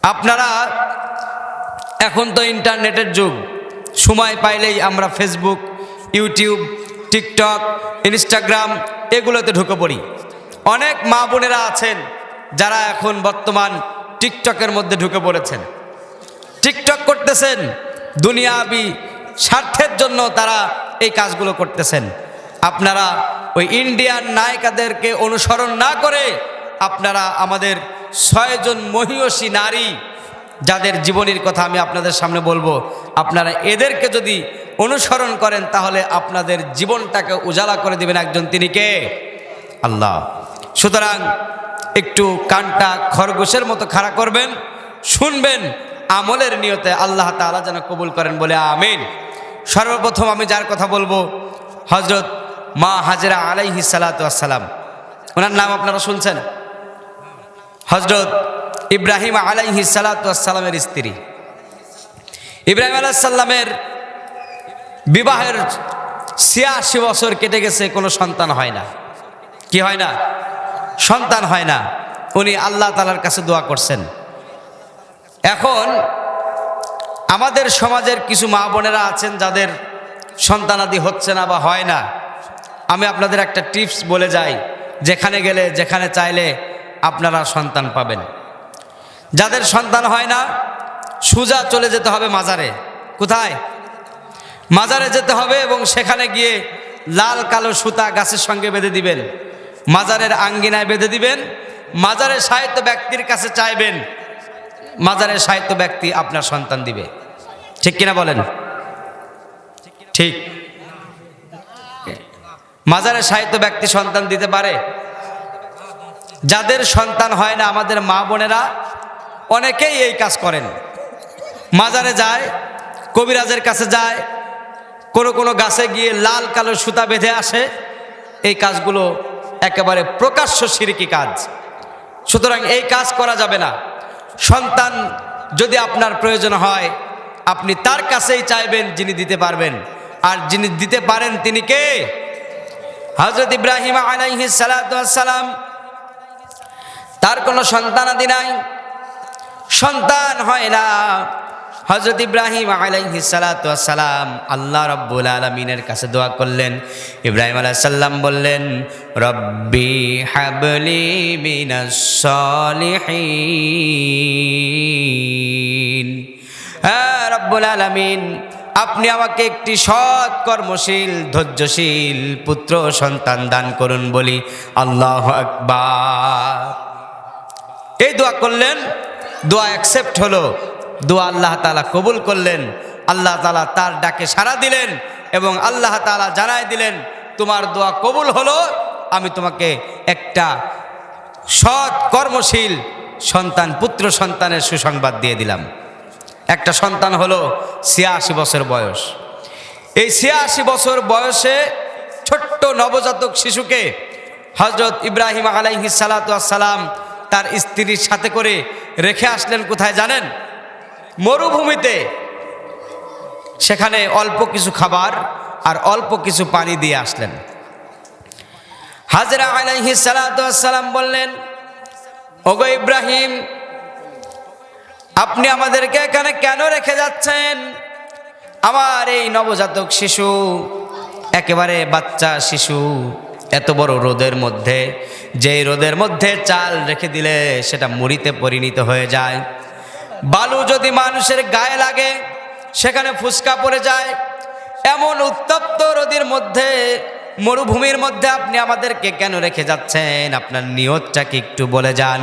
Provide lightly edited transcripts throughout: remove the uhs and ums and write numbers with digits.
আপনারা এখন তো ইন্টারনেটের যুগ, সময় পাইলেই আমরা ফেসবুক, ইউটিউব, টিকটক, ইনস্টাগ্রাম এগুলোতে ঢুকে পড়ি। অনেক মা বোনেরা আছেন যারা এখন বর্তমান টিকটকের মধ্যে ঢুকে পড়েছেন, টিকটক করতেছেন, দুনিয়াবি স্বার্থের জন্য তারা এই কাজগুলো করতেছেন। আপনারা ওই ইন্ডিয়ান নায়িকাদেরকে অনুসরণ না করে আপনারা আমাদের 6 জন মহিয়সী নারী যাদের জীবনীর কথা আমি আপনাদের সামনে বলবো, আপনারা এদেরকে যদি অনুসরণ করেন তাহলে আপনাদের জীবনটাকে উজালা করে দিবেন একজন, তিনি কে? আল্লাহ। সুতরাং একটু কানটা খরগোশের মতো খাড়া করবেন, শুনবেন, আমলের নিয়তে আল্লাহ তাআলা যেন কবুল করেন বলে আমিন। সর্বপ্রথম আমি যার কথা বলবো হযরত মা হাজেরা আলাইহিস সালাতু ওয়াস সালাম। ওনার নাম আপনারা শুনছেন? হযরত ইব্রাহিম আলাইহিস সালাতু ওয়াস সালামের স্ত্রী। ইব্রাহিম আলাইহিস সালামের বিবাহের 86 বছর কেটে গেছে, কোনো সন্তান হয় না। কি হয় না? সন্তান হয় না। উনি আল্লাহ তাআলার কাছে দোয়া করছেন। এখন আমাদের সমাজের কিছু মা বোনেরা আছেন যাদের সন্তানাদি হচ্ছে না বা হয় না। আমি আপনাদের একটা টিপস বলে যাই, যেখানে গেলে যেখানে চাইলে আপনারা সন্তান পাবেন। যাদের সন্তান হয় না সোজা চলে যেতে হবে মাজারে। কোথায়? মাজারে যেতে হবে এবং সেখানে গিয়ে লাল কালো সুতা গাছের সঙ্গে বেঁধে দিবেন, মাজারের আঙ্গিনায় বেঁধে দিবেন, মাজারের সাহিত্য ব্যক্তির কাছে চাইবেন, মাজারের সাহিত্য ব্যক্তি আপনার সন্তান দিবে। ঠিক কিনা বলেন? ঠিক। মাজারের সাহিত্য ব্যক্তি সন্তান দিতে পারে? যাদের সন্তান হয় না আমাদের মা বোনেরা অনেকেই এই কাজ করেন। মাজারে যায়, কবিরাজের কাছে যায়, কোনো কোনো গাছে গিয়ে লাল কালো সুতা বেঁধে আসে। এই কাজগুলো একেবারে প্রকাশ্য শিরকি কাজ। সুতরাং এই কাজ করা যাবে না। সন্তান যদি আপনার প্রয়োজন হয় আপনি তার কাছেই চাইবেন যিনি দিতে পারবেন, আর যিনি দিতে পারেন তিনি কে? হযরত ইব্রাহিম আলাইহিস সালাতু ওয়াস সালাম, তার কোনো সন্তানাদি নাই, সন্তান হয় না। হযরত ইব্রাহিম আলাইহিস সালাতু ওয়াস সালাম আল্লাহ রাব্বুল আলামিনের কাছে দোয়া করলেন। ইব্রাহিম আলাইহিস সালাম বললেন, রব্বি হাবলি মিনাস সলিহিন। হ্যাঁ রব্বুল আলামিন, আপনি আমাকে একটি সৎ কর্মশীল ধৈর্যশীল পুত্র সন্তান দান করুন বলি আল্লাহু আকবার। এই দোয়া করলেন, দোয়া অ্যাকসেপ্ট হলো, দোয়া আল্লাহ তাআলা কবুল করলেন। আল্লাহ তাআলা তার ডাকে সাড়া দিলেন এবং আল্লাহ তাআলা জানায় দিলেন, তোমার দোয়া কবুল হলো, আমি তোমাকে একটা সৎ কর্মশীল সন্তান পুত্র সন্তানের সুসংবাদ দিয়ে দিলাম। একটা সন্তান হলো 86 বছর বয়স। এই 86 বছর বয়সে ছোট্ট নবজাতক শিশুকে হযরত ইব্রাহিম আলাইহিস সালাতু ওয়াস সালাম তার স্ত্রীর সাথে করে রেখে আসলেন কোথায় জানেন? মরুভূমিতে। সেখানে অল্প কিছু খাবার আর অল্প কিছু পানি দিয়ে আসলেন। হাজেরা আলাইহিস সালাতু ওয়াস সালাম বললেন, ওগো ইব্রাহিম, আপনি আমাদেরকে এখানে কেন রেখে যাচ্ছেন? আমার এই নবজাতক শিশু, একেবারে বাচ্চা শিশু, এত বড় রোদের মধ্যে, যে রোদের মধ্যে চাল রেখে দিলে সেটা মুড়িতে পরিণত হয়ে যায়, বালু যদি মানুষের গায়ে লাগে সেখানে ফুসকা পড়ে যায়, এমন উত্তপ্ত রোদের মধ্যে, মরুভূমির মধ্যে আপনি আমাদেরকে কেন রেখে যাচ্ছেন? আপনার নিয়তটা কি একটু বলে যান।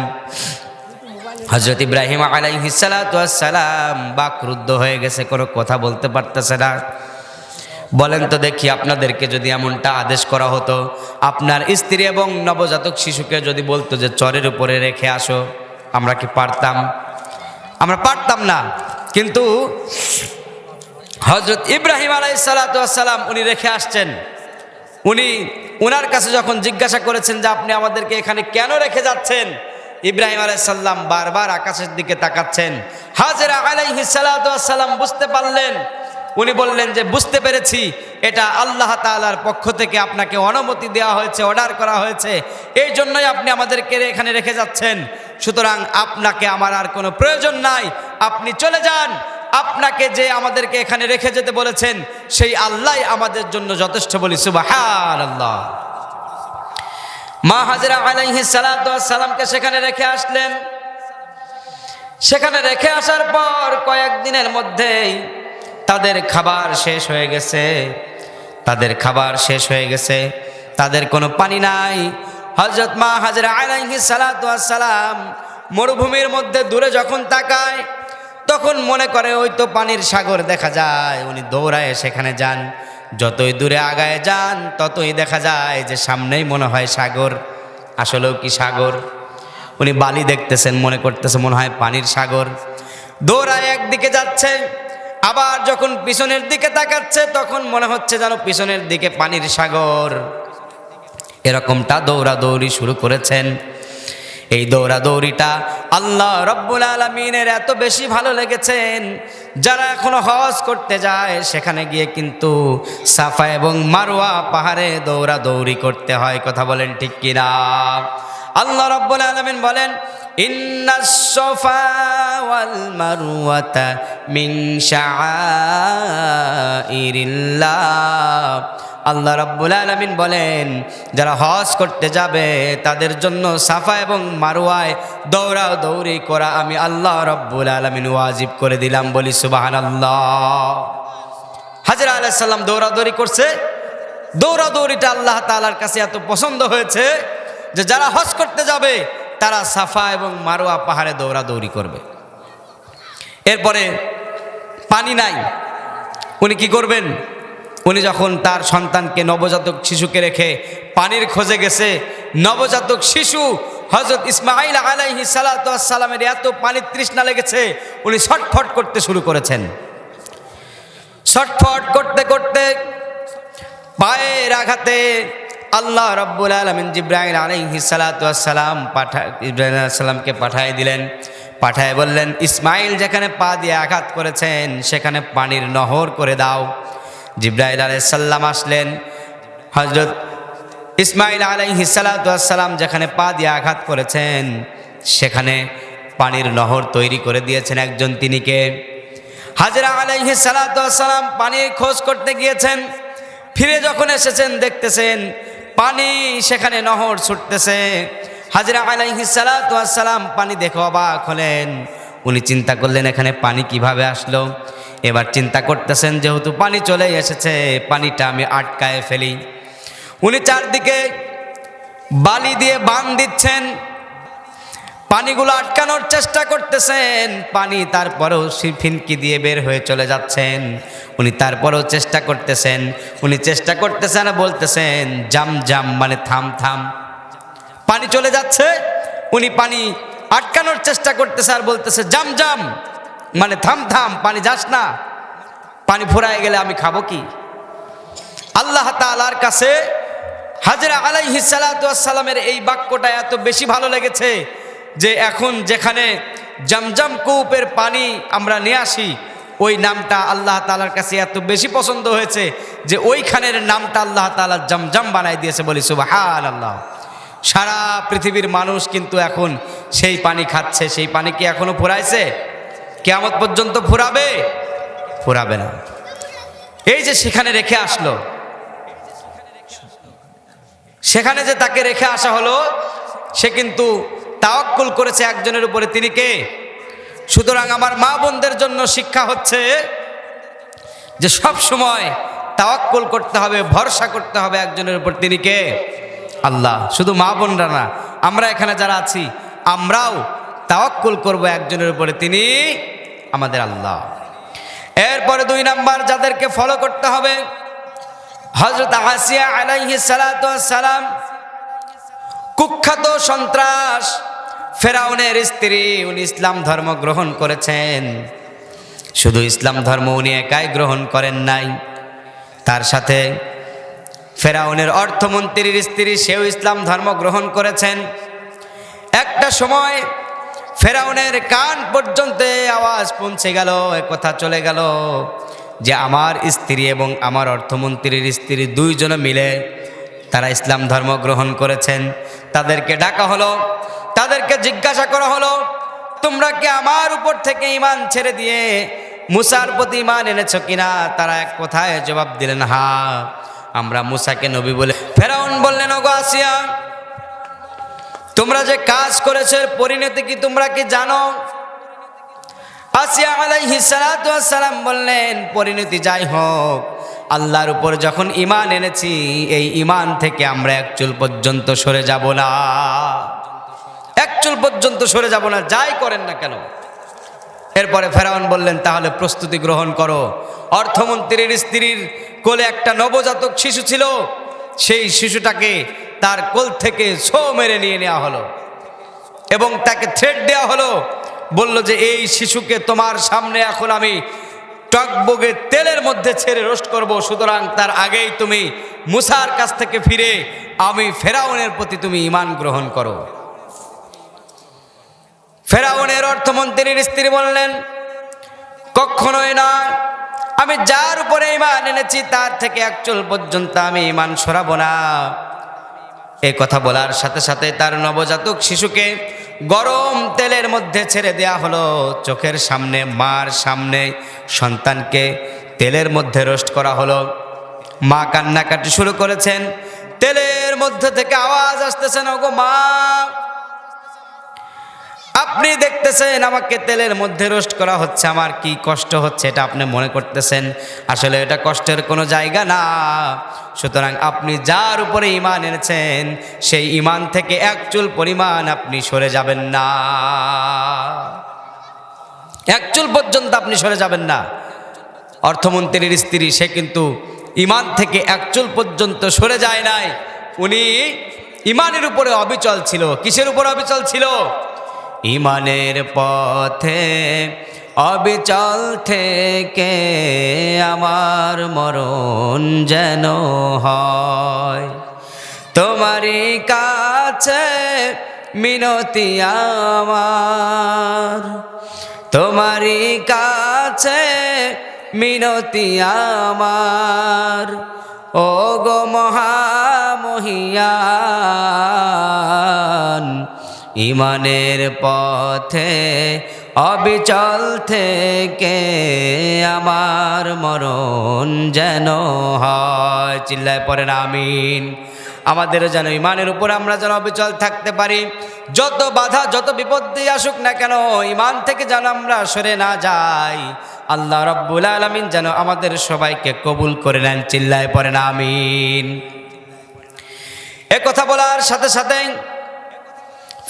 হযরত ইব্রাহিম আলাইহিস সালাতু ওয়াস সালাম বাকরুদ্ধ হয়ে গেছে, কোনো কথা বলতে পারতেছে না। বলেন তো দেখি, আপনাদেরকে যদি এমনটা আদেশ করা হতো, আপনার স্ত্রী এবং নবজাতক শিশুকে যদি বলতো যে চরের উপরে রেখে আসো, আমরা কি পারতাম? আমরা পারতাম না। কিন্তু হযরত ইব্রাহিম আলাইহিস সালাতু ওয়াস সালাম উনি রেখে আসছেন। উনার কাছে যখন জিজ্ঞাসা করেছেন যে আপনি আমাদেরকে এখানে কেন রেখে যাচ্ছেন, ইব্রাহিম আলাইহিস সালাম বারবার আকাশের দিকে তাকাচ্ছেন। হাজেরা আলাইহিস সালাতু ওয়াস সালাম বুঝতে পারলেন। উনি বললেন যে বুঝতে পেরেছি, এটা আল্লাহ তাআলার পক্ষ থেকে আপনাকে অনুমতি দেওয়া হয়েছে, অর্ডার করা হয়েছে, এই জন্যই আপনি আমাদেরকে এখানে রেখে যাচ্ছেন। সুতরাং আপনাকে আমার আর কোনো প্রয়োজন নাই, আপনি চলে যান। আপনাকে যে আমাদেরকে এখানে রেখে যেতে বলেছেন সেই আল্লাহ আমাদের জন্য যথেষ্ট, বলি সুবহানাল্লাহ। মা হাজরা আলাইহিস সালাতু ওয়াস সালামকে সেখানে রেখে আসলেন। সেখানে রেখে আসার পর কয়েকদিনের মধ্যেই তাদের খাবার শেষ হয়ে গেছে। তাদের কোনো পানি নাই। হযরত মা হাজরা আলাইহিস সালাতু ওয়াস সালাম মরুভূমির মধ্যে দূরে যখন তাকায় তখন মনে করে ওই তো পানির সাগর দেখা যায়। উনি দৌড়ায় সেখানে যান। যতই দূরে আগায় যান ততই দেখা যায় যে সামনেই মনে হয় সাগর। আসলেও কি সাগর? উনি বালি দেখতেছেন, মনে করতেছে মনে হয় পানির সাগর। দৌড়ায় একদিকে যাচ্ছে, আবার যখন পিছনের দিকে তাকাচ্ছে তখন মনে হচ্ছে যেন পিছনের দিকে পানির সাগর। এরকমটা দৌড়াদৌড়ি শুরু করেছেন। এই দৌড়াদৌড়িটা আল্লাহ রব্বুল আলামিনের এত বেশি ভালো লেগেছেন, যারা এখনো হজ করতে যায় সেখানে গিয়ে কিন্তু সাফা এবং মারওয়া পাহাড়ে দৌড়াদৌড়ি করতে হয়। কথা বলেন ঠিক কিনা? আল্লাহ রব্বুল আলামিন বলেন, ইন্নাস সাফা ওয়াল মারওয়াতা মিন শাআইরিল্লাহ। আল্লাহ রাব্বুল আলামিন বলেন, যারা হজ করতে যাবে তাদের জন্য সাফা এবং মারওয়ায় দৌড়াদৌড়ি করা আমি আল্লাহ রাব্বুল আলামিন ওয়াজিব করে দিলাম। বলি সুবহানাল্লাহ। হাজরা আলাইহিস সালাম দৌড়াদৌড়ি করছে। দৌড়াদৌড়িটা আল্লাহ তাআলার কাছে এত পছন্দ হয়েছে যে যারা হজ করতে যাবে তারা সাফা এবং মারওয়া পাহাড়ে দৌড়াদৌড়ি করবে। এরপরে পানি নাই, উনি কি করবেন? উনি যখন তার সন্তানকে, নবজাতক শিশুকে রেখে পানির খোঁজে গেছে, নবজাতক শিশু হযরত ইসমাঈল আলাইহিস সালাতু ওয়াস সালামের এত পানির তৃষ্ণা লেগেছে, উনি ছটফট করতে শুরু করেছেন। ছটফট করতে করতে পায়ের আঘাতে আল্লাহ রাব্বুল আলামিন জিবরাইল আলাইহিস সালাতু ওয়াস সালাম ইব্রাহিম আলাইহিস সালামকে পাঠিয়ে দিলেন। পাঠায় বললেন, ইসমাঈল যেখানে পা দিয়ে আঘাত করেছেন সেখানে পানির নহর করে দাও। জিবরাইল আলাইহিস সালাম আসলেন। হযরত ইসমাঈল আলাইহিস সালাতু ওয়াস সালাম যেখানে পা দিয়ে আঘাত করেছেন সেখানে পানির নহর তৈরি করে দিয়েছেন একজন, তিনি কে? হাজরা আলাইহিস সালাতু ওয়াস সালাম পানির খোঁজ করতে গিয়েছেন। ফিরে যখন এসেছেন দেখতেছেন পানি সেখানে নহর ছুটতেছে। হাজরা আলাইহিস সালাতু ওয়াস সালাম পানি দেখে অবাক হলেন। উনি চিন্তা করলেন এখানে পানি কিভাবে আসলো। এবার চিন্তা করতেছেন যেহেতু পানি চলে এসেছে, পানিটা আমি আটকায় ফেলি। উনি চারদিকে বালি দিয়ে বাঁধ দিচ্ছেন, পানিগুলো আটকানোর চেষ্টা করতেছেন। পানি তারপরেও ফিনকি দিয়ে বের হয়ে চলে যাচ্ছেন। উনি তারপরেও চেষ্টা করতেছেন। উনি চেষ্টা করতেছেন আর বলতেছেন জাম জাম, মানে থাম থাম। পানি চলে যাচ্ছে, উনি পানি আটকানোর চেষ্টা করতেছে আর বলতেছে জাম জাম, মানে থাম থাম, পানি যাস না, পানি ফুরায় গেলে আমি খাবো কি? আল্লাহ তাআলার কাছে হাজরা আলাইহিস সালাতু ওয়াস সালামের এই বাক্যটা এত বেশি ভালো লেগেছে যে এখন যেখানে জমজম কূপের পানি আমরা নিয়ে আসি ওই নামটা আল্লাহ তাআলার কাছে এত বেশি পছন্দ হয়েছে যে ওইখানের নামটা আল্লাহ তাআলা জমজম বানাই দিয়েছে। বলি সুবহানাল্লাহ। সারা পৃথিবীর মানুষ কিন্তু এখন সেই পানি খাচ্ছে। সেই পানি কি এখনো ফুরাইছে? কিয়ামত পর্যন্ত ফুরাবে? ফুরাবে না। এই যে সেখানে রেখে আসলো, সেখানে যে তাকে রেখে আসা হলো সে কিন্তু তাওয়াক্কুল করেছে একজনের উপরে, তিনি কে? সুতরাং আমার মা বোনদের জন্য শিক্ষা হচ্ছে যে সব সময় তাওয়াক্কুল করতে হবে, ভরসা করতে হবে একজনের উপর, তিনি কে? আল্লাহ। শুধু মা বোনরা না, আমরা এখানে যারা আছি আমরাও তাওয়াক্কুল করব একজনের উপরে, তিনি আমাদের আল্লাহ। এরপরে 2 নাম্বার যাদেরকে ফলো করতে হবে, হযরত আসিয়া আলাইহিস সালাতু ওয়াস সালাম, কুখ্যাত সন্ত্রাস ফেরাউনের স্ত্রী, উনি ইসলাম ধর্ম গ্রহণ করেছেন। শুধু ইসলাম ধর্ম উনি একাই গ্রহণ করেন নাই, তার সাথে ফেরাউনের অর্থমন্ত্রীর স্ত্রী, সেও ইসলাম ধর্ম গ্রহণ করেছেন। একটা সময় ফেরাউনের কান পর্যন্ত আওয়াজ পৌঁছে গেল, কথা চলে গেল যে আমার স্ত্রী এবং আমার অর্থমন্ত্রীর স্ত্রী দুইজনে মিলে তারা ইসলাম ধর্ম গ্রহণ করেছেন। তাদেরকে ডাকা হলো, তাদেরকে তাদেরকে জিজ্ঞাসা করা হলো, তোমরা কি আমার উপর থেকে ঈমান ছেড়ে দিয়ে মুসার প্রতি ঈমান এনেছো কিনা? তারা এক কথায় জবাব দিলেন, হ্যাঁ, আমরা মুসাকে নবী বলে। ফেরাউন বললেন, ওগো আসিয়া, তোমরা যে কাজ করেছো এর পরিণতি কি তোমরা কি জানো? আসিয়া আলাইহিস সালাতু ওয়াস সালাম বললেন, পরিণতি যাই হোক, আল্লাহর উপর যখন ঈমান এনেছি এই ঈমান থেকে আমরা এক চুল পর্যন্ত সরে যাব না, এক চুল পর্যন্ত সরে যাব না, যাই করেন না কেন। এরপরে ফেরাউন বললেন, তাহলে প্রস্তুতি গ্রহণ করো। অর্থমন্ত্রীর স্ত্রীর কোলে একটা নবজাতক শিশু ছিল, সেই শিশুটাকে তার কোল থেকে ছো মেরে নিয়ে নেওয়া হলো এবং তাকে থ্রেট দেওয়া হলো, বলল যে এই শিশুকে তোমার সামনে এখন আমি টকবগে তেলের মধ্যে ছেড়ে রোস্ট করব, সুতরাং তার আগেই তুমি মুসার কাছ থেকে ফিরে আমি ফেরাউনের প্রতি তুমি ঈমান গ্রহণ করো। ফেরাউনের অর্থমন্ত্রীর স্ত্রী বললেন, কখনোই না, আমি যার উপরে ঈমান এনেছি তার থেকে এক চুল পর্যন্ত আমি ঈমান সরাবো না। এই কথা বলার সাথে সাথে তার নবজাতক শিশুকে গরম তেলের মধ্যে ছেড়ে দেয়া হলো। চোখের সামনে, মার সামনে সন্তানকে তেলের মধ্যে রোস্ট করা হলো। মা কান্নাকাটি শুরু করেছেন, তেলের মধ্যে থেকে আওয়াজ আসতেছেন, ওগো মা, আপনি দেখতেছেন আমাকে তেলের মধ্যে রোস্ট করা হচ্ছে, আমার কি কষ্ট হচ্ছে এটা আপনি মনে করতেছেন, আসলে এটা কষ্টের কোনো জায়গা না। সুতরাং আপনি যার উপরে ঈমান এনেছেন সেই ঈমান থেকে এক চুল পরিমাণ আপনি সরে যাবেন না, এক চুল পর্যন্ত আপনি সরে যাবেন না। অর্থমন্ত্রীর স্ত্রী সে কিন্তু ঈমান থেকে এক চুল পর্যন্ত সরে যায় নাই, উনি ঈমানের উপরে অবিচল ছিল। কিসের উপর অবিচল ছিল? ঈমানের পথে অবিচল থেকে আমার মরণ যেন হয়, তোমারই কাছে মিনতি আমার, তোমারই কাছে মিনতি আমার, ও গো মহামহিয়ান, ঈমানের পথে অবিচল থেকে আমার মরণ যেন হয়। চিল্লায় পড়েন আমিন। আমাদেরও যেন ঈমানের উপর আমরা যেন অবিচল থাকতে পারি, যত বাধা যত বিপত্তি আসুক না কেন ঈমান থেকে যেন আমরা সরে না যাই। আল্লাহ রাব্বুল আলামিন যেন আমাদের সবাইকে কবুল করে নেন। চিল্লায় পড়েন আমিন। এ কথা বলার সাথে সাথে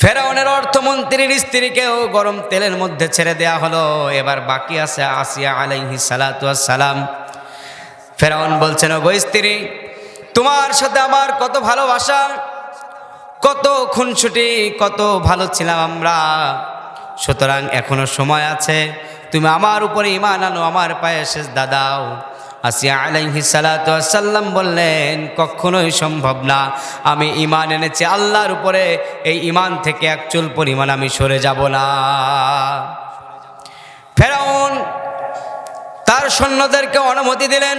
ফেরাউনের অর্থমন্ত্রীর স্ত্রীকেও গরম তেলের মধ্যে ছেড়ে দেয়া হলো। এবার বাকি আছে আসিয়া আলাইহিস সালাতু ওয়াস সালাম। ফেরাউন বলছেন, ওগো স্ত্রী, তোমার সাথে আমার কত ভালোবাসা, কত খুনসুটি, কত ভালো ছিলাম আমরা, সুতরাং এখনো সময় আছে, তুমি আমার উপরে ঈমান আনো, আমার পায়ে সিজদা দাও। আসিয়া আলাইহিস সালাতু ওয়াস সালাম বললেন, কখনোই সম্ভব না, আমি ঈমান এনেছি আল্লাহর উপরে, এই ঈমান থেকে এক চুল পরিমাণ আমি সরে যাব না। ফেরাউন তার সৈন্যদেরকে অনুমতি দিলেন,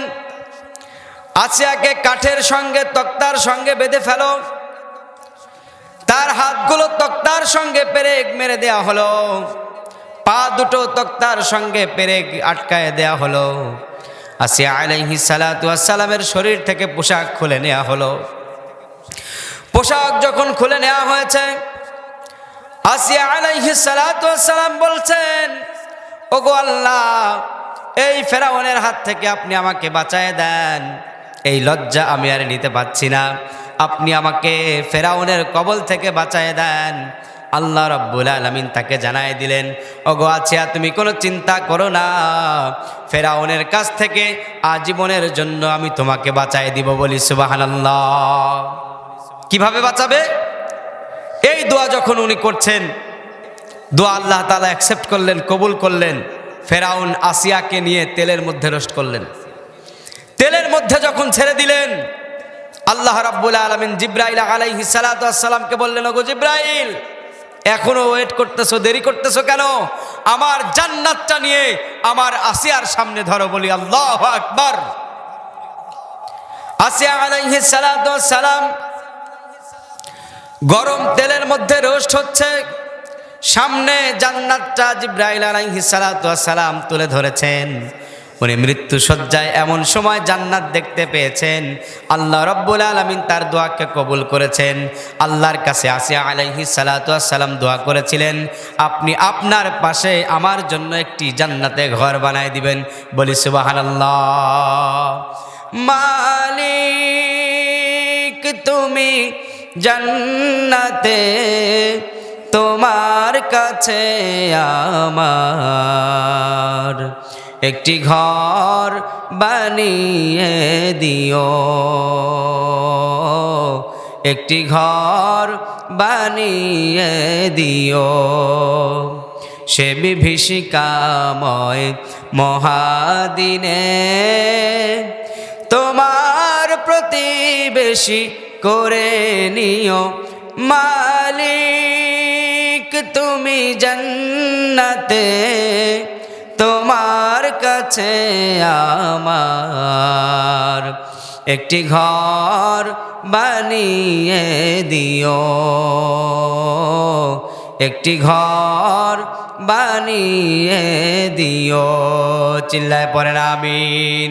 আসিয়াকে কাঠের সঙ্গে তক্তার সঙ্গে বেঁধে ফেলো। তার হাতগুলো তক্তার সঙ্গে পেরেক মেরে দেয়া হলো, পা দুটো তক্তার সঙ্গে পেরেক আটকায় দেয়া হলো। আসিয়া আলাইহিস সালাতু ওয়াস সালামের শরীর থেকে পোশাক খুলে নেওয়া হলো। পোশাক যখন খুলে নেওয়া হয়েছে, আসিয়া আলাইহিস সালাতু ওয়াস সালাম বলছেন, ওগো আল্লাহ, এই ফেরাউনের হাত থেকে আপনি আমাকে বাঁচায় দেন, এই লজ্জা আমি আর নিতে পারছি না, আপনি আমাকে ফেরাউনের কবল থেকে বাঁচায় দেন। আল্লাহ রাব্বুল আলামিন তাকে জানায় দিলেন, ওগো আসিয়া, তুমি কোনো চিন্তা করো না, ফেরাউনের কাছ থেকে আজীবনের জন্য আমি তোমাকে বাঁচায় দিব। বলি সুবহানাল্লাহ। কিভাবে বাঁচাবে? এই দোয়া যখন উনি করছেন, দোয়া আল্লাহ তাআলা অ্যাকসেপ্ট করলেন, কবুল করলেন। ফেরাউন আসিয়াকে নিয়ে তেলের মধ্যে রোস্ট করলেন। তেলের মধ্যে যখন ছেড়ে দিলেন, আল্লাহ রাব্বুল আলামিন জিবরাইল আলাইহিস সালাতু ওয়াস সালামকে বললেন, ওগো জিবরাইল, এখনো ওয়েট করতেছো, দেরি করতেছো কেন? আমার জান্নাতটা নিয়ে আমার আসিয়ার সামনে ধরো। বলি আল্লাহু আকবার। আসিয়া আলাইহিস সালাতু ওয়াস সালাম গরম তেলের মধ্যে রোস্ট হচ্ছে, সামনে জান্নাতটা জিবরাইল আলাইহিস সালাতু ওয়াস সালাম তুলে ধরেছেন। উনি মৃত্যু শয্যায় এমন সময় জান্নাত দেখতে পেয়েছেন, আল্লাহ রাব্বুল আলামিন তার দোয়াকে কবুল করেছেন। আল্লাহর কাছে আসিয়া আলাইহিস সালাতু ওয়াস সালাম দোয়া করেছিলেন, আপনি আপনার পাশে আমার জন্য একটি জান্নাতে ঘর বানায় দিবেন। বলি সুবহানাল্লাহ। মালিক তুমি জান্নাতে, তোমার কাছে আমার একটি ঘর বানিয়ে দিও, একটি ঘর বানিয়ে দিও। সে বিভীষিকাময় মহাদিনে তোমার প্রতিবেশী করে নিও। মালিক তুমি জান্নাতে, তোমার কাছে আমার একটি ঘর বানিয়ে দিও, একটি ঘর বানিয়ে দিও। চিল্লায় পড়েন আমিন।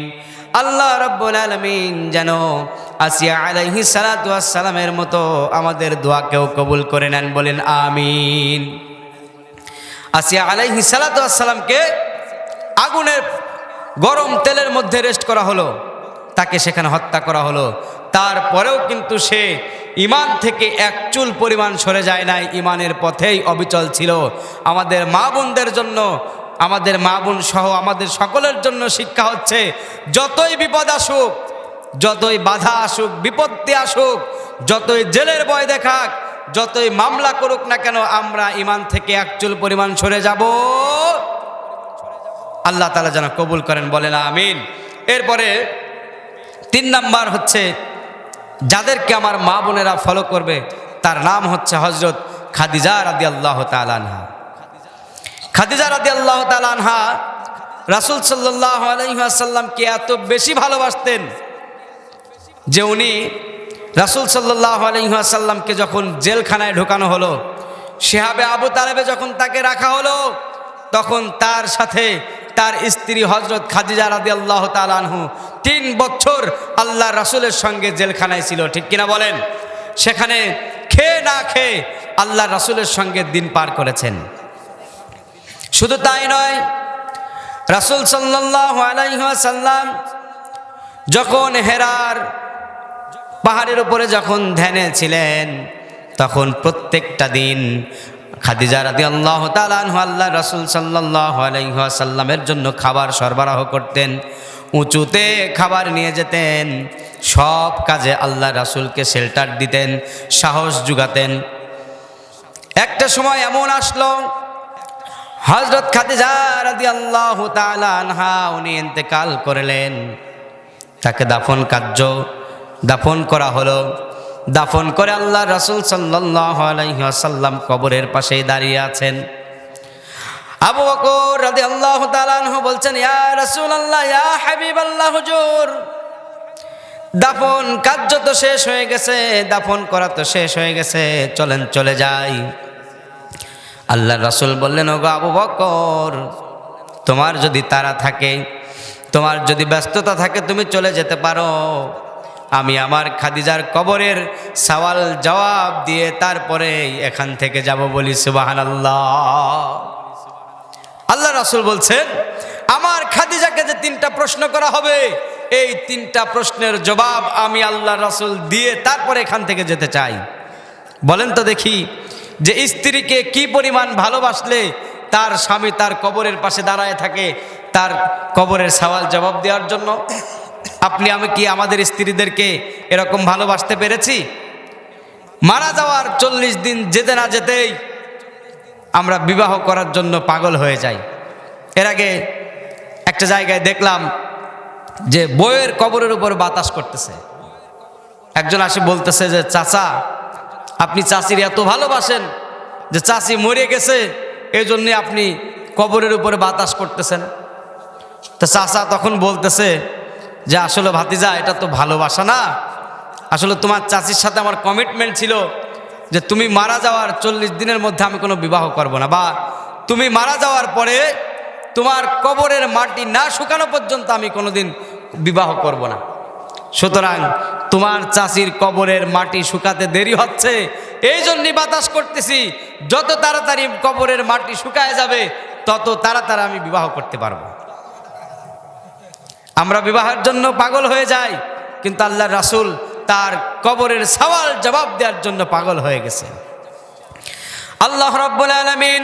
আল্লাহ রাব্বুল আলামিন যেন আসিয়া আলাইহিস সালাতু ওয়াস সালামের মতো আমাদের দোয়াকেও কবুল করে নেন। বলেন আমিন। আসিয়া আলাইহিস সালাতু ওয়াস সালামকে আগুনের গরম তেলের মধ্যে রেস্ট করা হলো, তাকে সেখানে হত্যা করা হলো। তারপরেও কিন্তু সে ঈমান থেকে এক চুল পরিমাণ সরে যায় নাই, ঈমানের পথেই অবিচল ছিল। আমাদের মা বোনদের জন্য, আমাদের মা বোন সহ আমাদের সকলের জন্য শিক্ষা হচ্ছে, যতই বিপদ আসুক, যতই বাধা আসুক, বিপত্তি আসুক, যতই জেলের ভয় দেখাক, যতই মামলা করুক না কেন, আমরা ঈমান থেকে এক চুল পরিমাণ সরে যাব। আল্লাহ তাআলা যেন কবুল করেন। বলেন আমিন। এরপরে 3 নাম্বার হচ্ছে যাদেরকে আমার মা বোনেরা ফলো করবে, তার নাম হচ্ছে হযরত খাদিজা রাদিয়াল্লাহু তাআলা আনহা। খাদিজা রাদিয়াল্লাহু তাআলা আনহা রাসূল সাল্লাল্লাহু আলাইহি ওয়াসাল্লামকে এত বেশি ভালোবাসতেন যে উনি রাসূল সাল্লাল্লাহু আলাইহি ওয়াসাল্লামকে যখন জেলখানায় ঢোকানো হলো, শিহাবে আবু তালেবে যখন তাকে রাখা হলো, তখন তার সাথে তার স্ত্রী হযরত খাদিজা রাদিয়াল্লাহু তাআলা আনহু 3 বছর আল্লাহ রাসূলের সঙ্গে জেলখানায় ছিল। ঠিক কিনা বলেন? সেখানে খেয়ে না খেয়ে আল্লাহ রাসূলের সঙ্গে দিন পার করেছেন। শুধু তাই নয়, রাসূল সাল্লাল্লাহু আলাইহি ওয়াসাল্লাম যখন হেরার পাহাড়ের উপরে যখন ধ্যানে ছিলেন, তখন প্রত্যেকটা দিন খাদিজা রাদিয়াল্লাহু তাআলা আনহা আল্লাহ রাসূল সাল্লাল্লাহু আলাইহি ওয়াসাল্লামের জন্য খাবার সরবরাহ করতেন, উঁচুতে খাবার নিয়ে যেতেন, সব কাজে আল্লাহ রাসূলকে শেল্টার দিতেন, সাহস জুগাতেন। একটা সময় এমন আসলো, হযরত খাদিজা রাদিয়াল্লাহু তাআলা আনহা উনি ইন্তেকাল করলেন। তাকে দাফন করা হলো। দাফন করে আল্লাহ রাসূল সাল্লাল্লাহু আলাইহি ওয়াসাল্লাম কবরের পাশেই দাঁড়িয়ে আছেন। আবু বকর রাদিয়াল্লাহু তাআলা আনহু বলছেন, ইয়া রাসূলুল্লাহ, ইয়া হাবিবাল্লাহ, হুজুর দাফন কার্য তো শেষ হয়ে গেছে, দাফন করা তো শেষ হয়ে গেছে, চলেন চলে যাই। আল্লাহ রাসূল বললেন, ওগো আবু বকর, তোমার যদি তাড়া থাকে, তোমার যদি ব্যস্ততা থাকে, তুমি চলে যেতে পারো। আমি আমার খাদিজার কবরের সওয়াল জবাব দিয়ে তারপরে এখান থেকে যাব। বলি সুবহানাল্লাহ। আল্লাহ রাসূল বলছেন, আমার খাদিজাকে যে 3টা প্রশ্ন করা হবে, এই 3টা প্রশ্নের জবাব আমি আল্লাহ রাসূল দিয়ে তারপরে এখান থেকে যেতে চাই। বলেন তো দেখি, যে স্ত্রীকে কি পরিমাণ ভালোবাসলে তার স্বামী তার কবরের পাশে দাঁড়ায় থাকে তার কবরের সওয়াল জবাব দেওয়ার জন্য। আপনি আমি কি আমাদের স্ত্রীদেরকে এরকম ভালোবাসতে পেরেছি? মারা যাওয়ার 40 দিন যেতে না যেতেই আমরা বিবাহ করার জন্য পাগল হয়ে যাই। এর আগে একটা জায়গায় দেখলাম যে বউয়ের কবরের উপর বাতাস করতেছে। একজন আসে বলতেছে যে, চাচা, আপনি চাচির এত ভালোবাসেন যে চাচি মরে গেছে, এই জন্যে আপনি কবরের উপরে বাতাস করতেছেন। তো চাচা তখন বলতেছে যে, আসলে ভাতিজা, এটা তো ভালোবাসা না, আসলে তোমার চাচির সাথে আমার কমিটমেন্ট ছিল, যে তুমি মারা যাওয়ার 40 দিনের মধ্যে আমি কোনো বিবাহ করব না, বা তুমি মারা যাওয়ার পরে তোমার কবরের মাটি না শুকানো পর্যন্ত আমি কোনোদিন বিবাহ করব না। সুতরাং তোমার চাচির কবরের মাটি শুকাতে দেরি হচ্ছে, এই জন্যই বাতাস করতেছি যত তাড়াতাড়ি কবরের মাটি শুকায় যাবে তত তাড়াতাড়ি আমি বিবাহ করতে পারবো। আমরা বিবাহের জন্য পাগল হয়ে যাই, কিন্তু আল্লাহর রাসূল তার কবরের সওয়াল জবাব দেওয়ার জন্য পাগল হয়ে গেছে। আল্লাহ রাব্বুল আলামিন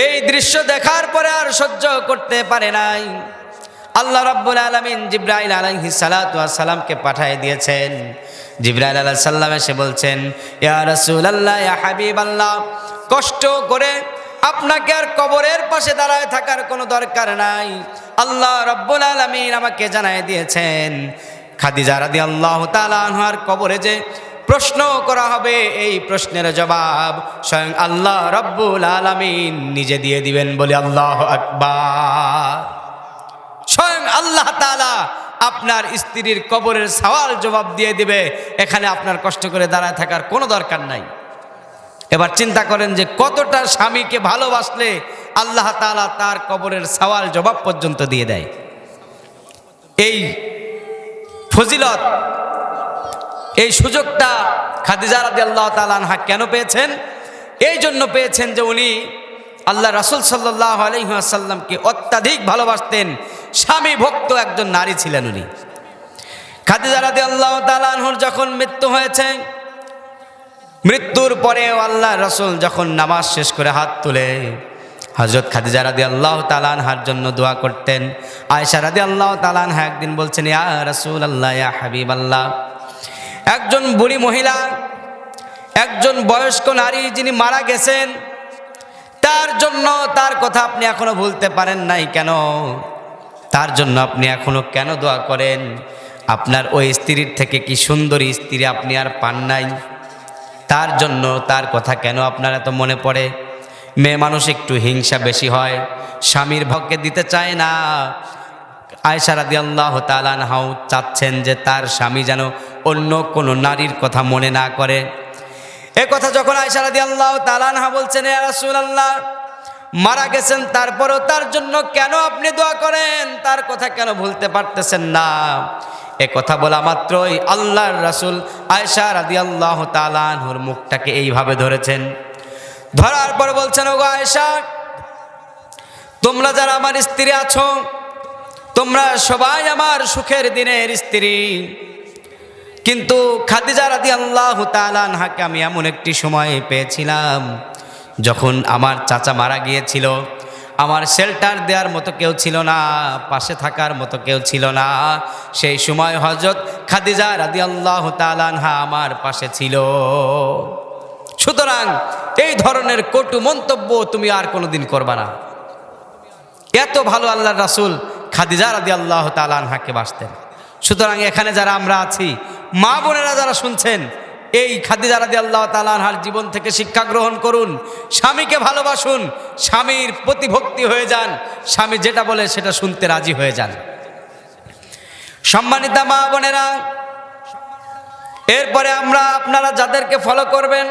এই দৃশ্য দেখার পরে আর সহ্য করতে পারে নাই। আল্লাহ রাব্বুল আলামিন জিবরাইল আলাইহিস সালাতু ওয়াস সালামকে পাঠিয়ে দিয়েছেন। জিবরাইল আলাইহিস সালাম এসে বলছেন, ইয়া রাসূলুল্লাহ, ইয়া হাবিবাল্লাহ, কষ্ট করে আপনাকে আর কবরের পাশে দাঁড়ায় থাকার কোনো দরকার নাই। আল্লাহ রাব্বুল আলামিন আমাকে জানায় দিয়েছেন খাদিজা রাদিয়াল্লাহু তাআলা আনহার কবরে যে প্রশ্ন করা হবে, এই প্রশ্নের জবাব স্বয়ং আল্লাহ রাব্বুল আলামিন নিজে দিয়ে দিবেন। বলি আল্লাহু আকবার। স্বয়ং আল্লাহ তাআলা আপনার স্ত্রীর কবরের সওয়াল জবাব দিয়ে দিবে, এখানে আপনার কষ্ট করে দাঁড়ায় থাকার কোনো দরকার নাই। এবার চিন্তা করেন যে কতটা স্বামীকে ভালোবাসলে আল্লাহ তাআলা তার কবরের সওয়াল জবাব পর্যন্ত দিয়ে দেয়। এই ফজিলত, এই সুযোগটা খাদিজা রাদিয়াল্লাহু তাআলা আনহা কেন পেয়েছেন? এই জন্য পেয়েছেন যে উনি আল্লাহ রাসূল সাল্লাল্লাহু আলাইহি ওয়াসাল্লামকে অত্যাধিক ভালোবাসতেন, স্বামী ভক্ত একজন নারী ছিলেন উনি। খাদিজা রাদিয়াল্লাহু তাআলা আনহার যখন মৃত্যু হয়েছে, মৃত্যুর পরেও আল্লাহ রাসূল যখন নামাজ শেষ করে হাত তুলে হযরত খাদিজা রাদিয়াল্লাহু তাআলা আনহার জন্য দোয়া করতেন। আয়েশা রাদিয়াল্লাহু তাআলা আনহা একদিন বলছেন, ইয়া রাসূলুল্লাহ, ইয়া হাবিবাল্লাহ, একজন বুড়ি মহিলা, একজন বয়স্ক নারী যিনি মারা গেছেন, তার জন্য তার কথা আপনি এখনো ভুলতে পারেন নাই কেন? তার জন্য আপনি এখনো কেন দোয়া করেন? আপনার ওই স্ত্রীর থেকে কি সুন্দরী স্ত্রী আপনি আর পান নাই? তার জন্য তার কথা কেন আপনার এত মনে পড়ে? মেয়ে মানুষ একটু হিংসা বেশি হয়, স্বামীর ভাগ্যে দিতে চায় না। আয়েশা রাদিয়াল্লাহু তাআলা আনহাও চাচ্ছেন যে তার স্বামী যেন অন্য কোনো নারীর কথা মনে না করে। এ কথা যখন আয়েশা রাদিয়াল্লাহু তাআলা আনহা বলছেন, ইয়া রাসূলুল্লাহ, মারা গেছেন তারপরেও তার জন্য কেন আপনি দোয়া করেন? তার কথা কেন ভুলতে পারতেছেন না? এ কথা বলা মাত্রই আল্লাহর রাসূল আয়েশা রাদিয়াল্লাহু তাআলা আনহার মুখটাকে এইভাবে ধরেছেন। ধরার পর বলছেন, ওগো আয়েশা, তোমরা যারা আমার স্ত্রী আছো, তোমরা সবাই আমার সুখের দিনের স্ত্রী, কিন্তু খাদিজা রাদিয়াল্লাহু তাআলা আনহাকে আমি এমন একটি সময় পেয়েছিলাম যখন আমার চাচা মারা গিয়েছিল, আমার শেল্টার দেওয়ার মতো কেউ ছিল না, পাশে থাকার মতো কেউ ছিল না। সেই সময় হযরত খাদিজা রাদিয়াল্লাহু তাআলা আনহা আমার পাশে ছিল। সুতরাং এই ধরনের কটু মন্তব্য তুমি আর কোনোদিন করবা না। এত ভালো আল্লাহর রাসূল খাদিজা রাদিয়াল্লাহু তাআলা আনহাকে বাসতেন। সুতরাং এখানে যারা আমরা আছি, মা বোনেরা যারা শুনছেন, এই খাদিজা রাদিয়াল্লাহু তাআলা আনহার জীবন থেকে শিক্ষা গ্রহণ করুন, স্বামীকে ভালোবাসুন, স্বামীর প্রতিভক্তি হয়ে যান, স্বামী যেটা বলে সেটা শুনতে রাজি হয়ে যান। সম্মানিতা মা বোনেরা, এরপরে আপনারা যাদেরকে ফলো করবেন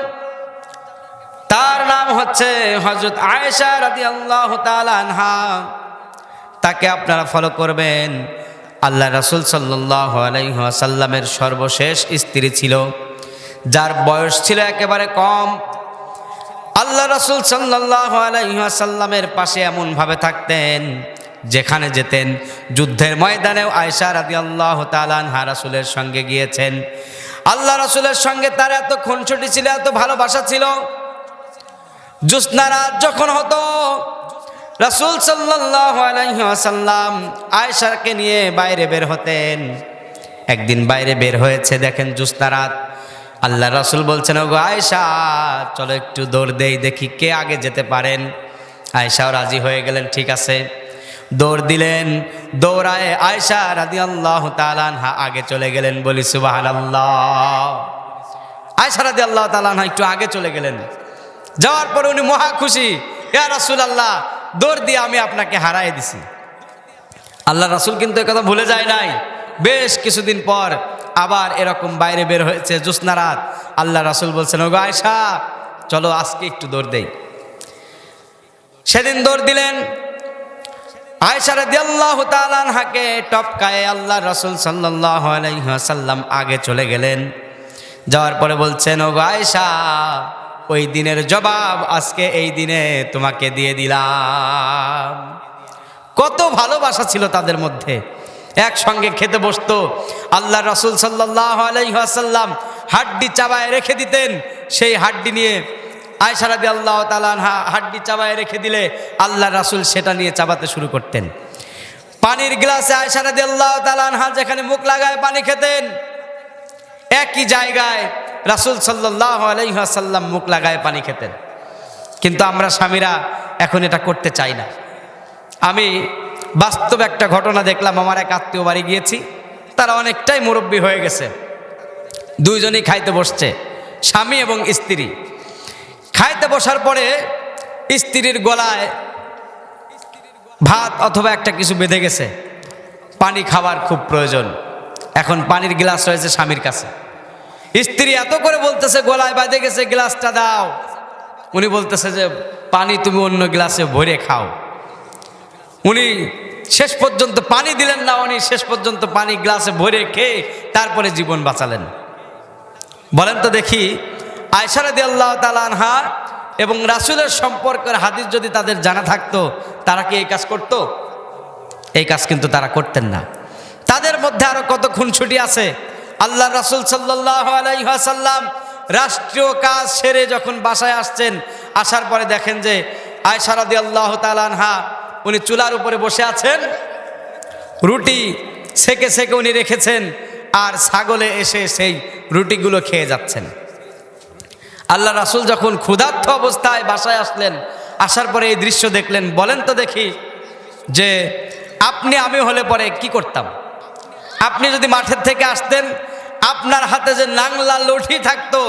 তার নাম হচ্ছে হযরত আয়েশা রাদিয়াল্লাহু তাআলা আনহা। তাকে আপনারা ফলো করবেন। আল্লাহ রাসূল সাল্লাল্লাহু আলাইহি ওয়াসাল্লামের সর্বশেষ স্ত্রী ছিল, যার বয়স ছিল একেবারে কম। আল্লাহ রাসূল সাল্লাল্লাহু আলাইহি ওয়াসাল্লামের পাশে এমনভাবে থাকতেন, যেখানে যেতেন, যুদ্ধের ময়দানেও আয়েশা রাদিয়াল্লাহু তাআলা আনহা রাসূলের সঙ্গে গিয়েছেন। আল্লাহ রাসূলের সঙ্গে তার এত খুনসুটি ছিল, এত ভালোবাসা ছিল। জ্যোৎস্না রাত যখন হতো, রাসূল সাল্লাল্লাহু আলাইহি ওয়াসাল্লাম আয়েশাকে নিয়ে বাইরে বের হতেন। একদিন বাইরে বের হয়েছে, দেখেন জ্যোৎস্না রাত। আল্লাহ রাসূল বলছেন, ওগো আয়েশা, চলো একটু দৌড় দেই, দেখি কে আগে যেতে পারেন। আয়েশাও রাজি হয়ে গেলেন, ঠিক আছে। দৌড় দিলেন, দৌড়ায় আয়েশা রাদিয়াল্লাহু তাআলা আনহা আগে চলে গেলেন। বলি সুবহানাল্লাহ। আয়েশা রাদিয়াল্লাহু তাআলা আনহা একটু আগে চলে গেলেন। যাওয়ার পর উনি মহা খুশি, ইয়া রাসূলুল্লাহ, দৌড় দিয়ে আমি আপনাকে হারাই দিছি। আল্লাহ রাসূল কিন্তু একথা ভুলে যায় নাই। বেশ কিছুদিন পর আবার এরকম বাইরে বের হয়েছে জ্যোৎস্না রাত। আল্লাহ রাসূল বলছেন, ওগো আয়েশা চলো আজকে একটু দৌড় দেই। সেদিন দৌড় দিলেন। আয়েশা রাদিয়াল্লাহু তাআলা আনহাকে টপকায়ে আল্লাহ রাসূল সাল্লাল্লাহু আলাইহি ওয়াসাল্লাম আগে চলে গেলেন। যাওয়ার পরে বলছেন, ওগো আয়েশা ওই দিনের জবাব আজকে এই দিনে তোমাকে দিয়ে দিলাম। কত ভালোবাসা ছিল তাদের মধ্যে, একসঙ্গে খেতে বসতো। আল্লাহ রাসূল সাল্লাল্লাহু আলাইহি ওয়াসাল্লাম হাড্ডি চাবায় রেখে দিতেন, সেই হাড্ডি নিয়ে আয়েশা রাদিয়াল্লাহু তাআলা আনহা হাড্ডি চাবায় রেখে দিলে আল্লাহ রাসূল সেটা নিয়ে চাবাতে শুরু করতেন। পানির গ্লাসে আয়েশা রাদিয়াল্লাহু তাআলা আনহা যেখানে মুখ লাগায় পানি খেতেন, একই জায়গায় রাসূল সাল্লাল্লাহু আলাইহি ওয়াসাল্লাম মুখ লাগায় পানি খেতেন। কিন্তু আমরা স্বামীরা এখন এটা করতে চাই না। আমি বাস্তব একটা ঘটনা দেখলাম। আমার এক আত্মীয় বাড়ি গিয়েছি, তারা অনেকটাই মুরব্বী হয়ে গেছে। দুইজনই খাইতে বসছে, স্বামী এবং স্ত্রী। খাইতে বসার পরে স্ত্রীর গলায় ভাত অথবা একটা কিছু বেঁধে গেছে, পানি খাবার খুব প্রয়োজন। এখন পানির গ্লাস রয়েছে স্বামীর কাছে। স্ত্রী এত করে বলতেছে, গলায় বাঁধে গেছে, গ্লাসটা দাও। উনি বলতেছে যে পানি তুমি অন্য গ্লাসে ভরে খাও। উনি শেষ পর্যন্ত পানি দিলেন না, উনি শেষ পর্যন্ত পানি গ্লাসে ভরে খেয়ে তারপরে জীবন বাঁচালেন। বলেন তো দেখি, আয়েশা রাদিয়াল্লাহু তাআলা আনহা এবং রাসূলের সম্পর্কের হাদিস যদি তাদের জানা থাকতো, তারা কি এই কাজ করত? এই কাজ কিন্তু তারা করতেন না। তাদের মধ্যে আরো কত খুনসুটি আছে। আল্লাহ রাসূল সাল্লাল্লাহু আলাইহি ওয়াসাল্লাম রাষ্ট্রীয় কাজ সেরে যখন বাসায় আসছেন, আসার পরে দেখেন যে আয়েশা রাদিয়াল্লাহু তাআলা আনহা উনি চুলার উপরে বসে আছেন, রুটি সেকে সেকে উনি রেখেছেন, আর ছাগলে এসে সেই রুটিগুলো খেয়ে যাচ্ছেন। আল্লাহ রাসূল যখন ক্ষুধার্ত অবস্থায় বাসায় আসলেন, আসার পরে এই দৃশ্য দেখলেন। বলেন তো দেখি যে আপনি আমি হলে পরে কি করতাম? আপনি যদি মাঠের থেকে আসতেন, আপনার হাতে যে নাংলা লঠি থাকতো,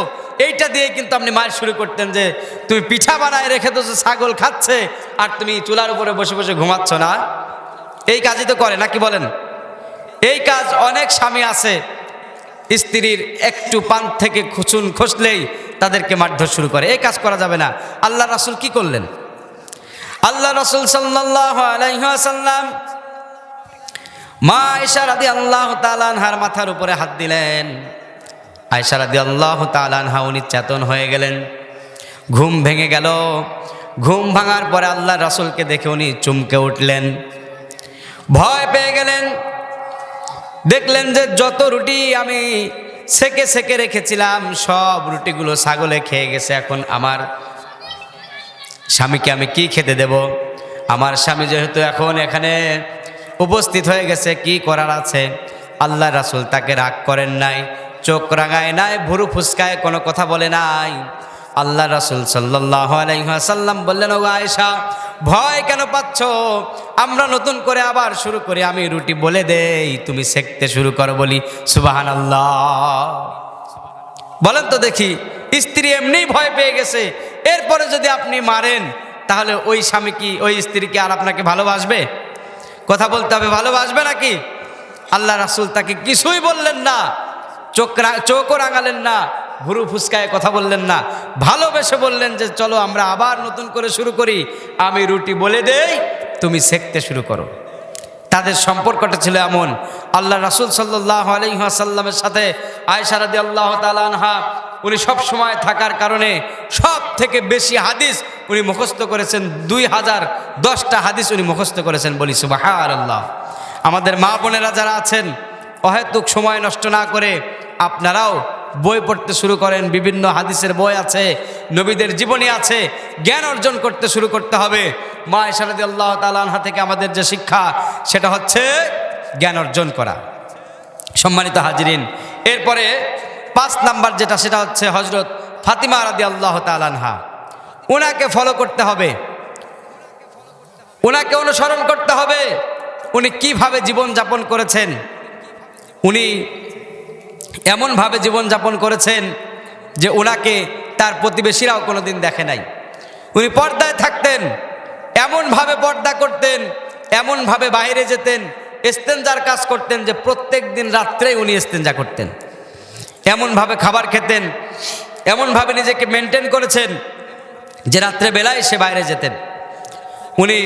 এইটা দিয়ে কিন্তু আপনি মার শুরু করতেন যে তুমি পিঠা বানায় রেখে তো ছাগল খাচ্ছে আর তুমি চুলার উপরে বসে বসে ঘুমাচ্ছ না। এই কাজই তো করে নাকি বলেন? এই কাজ অনেক স্বামী আছে, স্ত্রীর একটু পান থেকে খুচুন খসলেই তাদেরকে মারধর শুরু করে। এই কাজ করা যাবে না। আল্লাহ রাসূল কি করলেন? আল্লাহ রাসূল সাল্লাল্লাহু আলাইহি ওয়াসাল্লাম মা আয়েশা রাদিয়াল্লাহু তাআলা আনহার মাথার উপরে হাত দিলেন। আয়েশা রাদিয়াল্লাহু তাআলা আনহা উনি চেতন হয়ে গেলেন, ঘুম ভেঙে গেল। ঘুম ভাঙার পরে আল্লাহ রাসূলকে দেখে উনি চমকে উঠলেন, ভয় পেয়ে গেলেন। দেখলেন যে যত রুটি আমি সেকে সেকে রেখেছিলাম সব রুটিগুলো ছাগলে খেয়ে গেছে। এখন আমার স্বামীকে আমি কি খেতে দেব? আমার স্বামী যেহেতু এখন এখানে উপস্থিত হয়ে গেছে, কি করার আছে? আল্লাহ রাসূল তাকে রাগ করেন নাই, চোখ রাঙায় নাই, ভুরু ফুসকায় কোনো কথা বলে নাই। আল্লাহ রাসূল সাল্লাল্লাহু আলাইহি ওয়াসাল্লাম বললেন, ও আয়েশা ভয় কেন পাচ্ছ? আমরা নতুন করে আবার শুরু করি, আমি রুটি বলে দেই, তুমি সেকতে শুরু করো। বলি সুবহানাল্লাহ। বলেন তো দেখি, স্ত্রী এমনিই ভয় পেয়ে গেছে, এরপরে যদি আপনি মারেন তাহলে ওই স্বামী কি, ওই স্ত্রী কি আর আপনাকে ভালোবাসবে? কথা বলতে হবে, ভালোবাসবে নাকি? আল্লাহ রাসূল তাকে কিছুই বললেন না, চোখও রাঙালেন না, ভুরু ফুসকায় কথা বললেন না, ভালোবেসে বললেন যে চলো আমরা আবার নতুন করে শুরু করি, আমি রুটি বলে দেই, তুমি সেকতে শুরু করো। তাদের সম্পর্কটা ছিল এমন। আল্লাহ রাসূল সাল্লাল্লাহু আলাইহি ওয়াসাল্লামের সাথে আয়েশা রাদিয়াল্লাহু তাআলা আনহা উনি সব সময় থাকার কারণে সব থেকে বেশি হাদিস উনি মুখস্থ করেছেন। 2010টা হাদিস উনি মুখস্থ করেছেন। বলি সুবহানাল্লাহ। আমাদের মা বোনেরা যারা আছেন, অহেতুক সময় নষ্ট না করে আপনারাও বই পড়তে শুরু করেন। বিভিন্ন হাদিসের বই আছে, নবীদের জীবনী আছে, জ্ঞান অর্জন করতে শুরু করতে হবে। মা আয়েশা রাদিয়াল্লাহু তাআলা আনহা থেকে আমাদের যে শিক্ষা, সেটা হচ্ছে জ্ঞান অর্জন করা। সম্মানিত হাজিরিন, এরপরে 5 নাম্বার যেটা, সেটা হচ্ছে হযরত ফাতিমা রাদিয়াল্লাহু তাআলা আনহা। ওনাকে ফলো করতে হবে, ওনাকে অনুসরণ করতে হবে। উনি কিভাবে জীবনযাপন করেছেন? উনি এমনভাবে জীবনযাপন করেছেন যে ওনাকে তার প্রতিবেশীরাও কোনোদিন দেখে নাই। উনি পর্দায় থাকতেন, এমনভাবে পর্দা করতেন, এমনভাবে বাইরে যেতেন ইস্তেঞ্জার কাজ করতেন যে প্রত্যেক দিন রাত্রেই উনি ইস্তেঞ্জা করতেন। এমনভাবে খাবার খেতেন, এমনভাবে নিজেকে মেনটেন করেছেন যে রাত্রে বেলায় সে বাইরে যেতেন। উনি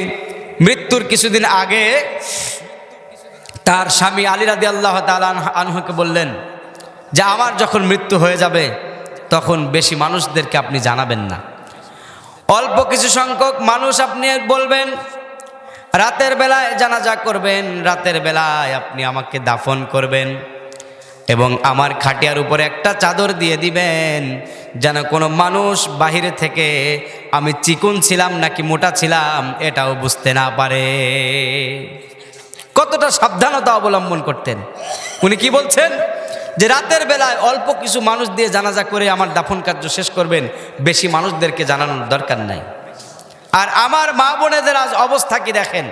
মৃত্যুর কিছুদিন আগে তার স্বামী আলী রাদিয়াল্লাহু তাআলা আনহুকে বললেন যে আমার যখন মৃত্যু হয়ে যাবে তখন বেশি মানুষদেরকে আপনি জানাবেন না, অল্প কিছু সংখ্যক মানুষ আপনি বলবেন, রাতের বেলায় জানাজা করবেন, রাতের বেলায় আপনি আমাকে দাফন করবেন এবং আমার খাটিয়ার উপরে একটা চাদর দিয়ে দিবেন যেন কোনো মানুষ বাহিরে থেকে আমি চিকন ছিলাম নাকি মোটা ছিলাম এটাও বুঝতে না পারে। কতটা সাবধানতা অবলম্বন করতেন। উনি কি বলছেন যে রাতের বেলায় অল্প কিছু মানুষ দিয়ে জানাজা করে আমার দাফন কার্য শেষ করবেন, বেশি মানুষদেরকে জানানোর দরকার নাই। আর আমার মা বোনেদের আজ অবস্থা কি দেখেন,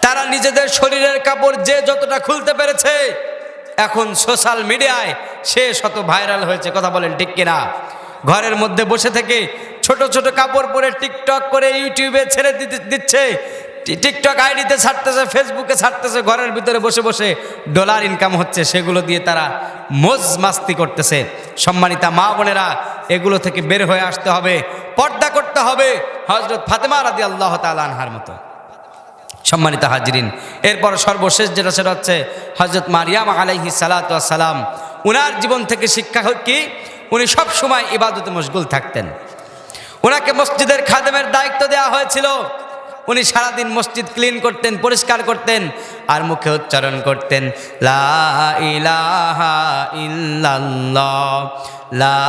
তারা নিজেদের শরীরের কাপড় যে যতটা খুলতে পেরেছে এখন সোশ্যাল মিডিয়ায় সে শত ভাইরাল হয়েছে, কথা বলেন ঠিক কিনা? ঘরের মধ্যে বসে থেকে ছোট ছোট কাপড় পরে টিকটক করে ইউটিউবে ছেড়ে দিচ্ছে, টিকটক আইডিতে ছাড়তেছে, ফেসবুকে ছাড়তেছে, ঘরের ভিতরে বসে বসে ডলার ইনকাম হচ্ছে, সেগুলো দিয়ে তারা মজ মাস্তি করতেছে। সম্মানিতা মা বোনেরা, এগুলো থেকে বের হয়ে আসতে হবে, পর্দা করতে হবে হযরত ফাতেমা রাদিয়াল্লাহু তাআলা আনহার মতো। সম্মানিত হাজিরিন, এরপর সর্বশেষ যেটা সেটা হচ্ছে হযরত মারিয়াম আলাইহিস সালাতু ওয়াস সালাম। উনার জীবন থেকে শিক্ষা কি? উনি সব সময় ইবাদতে মশগুল থাকতেন। ওনাকে মসজিদের খাদেমের দায়িত্ব দেওয়া হয়েছিল। উনি সারাদিন মসজিদ ক্লিন করতেন, পরিষ্কার করতেন, আর মুখে উচ্চারণ করতেন লা ইলাহা ইল্লাল্লাহ, লা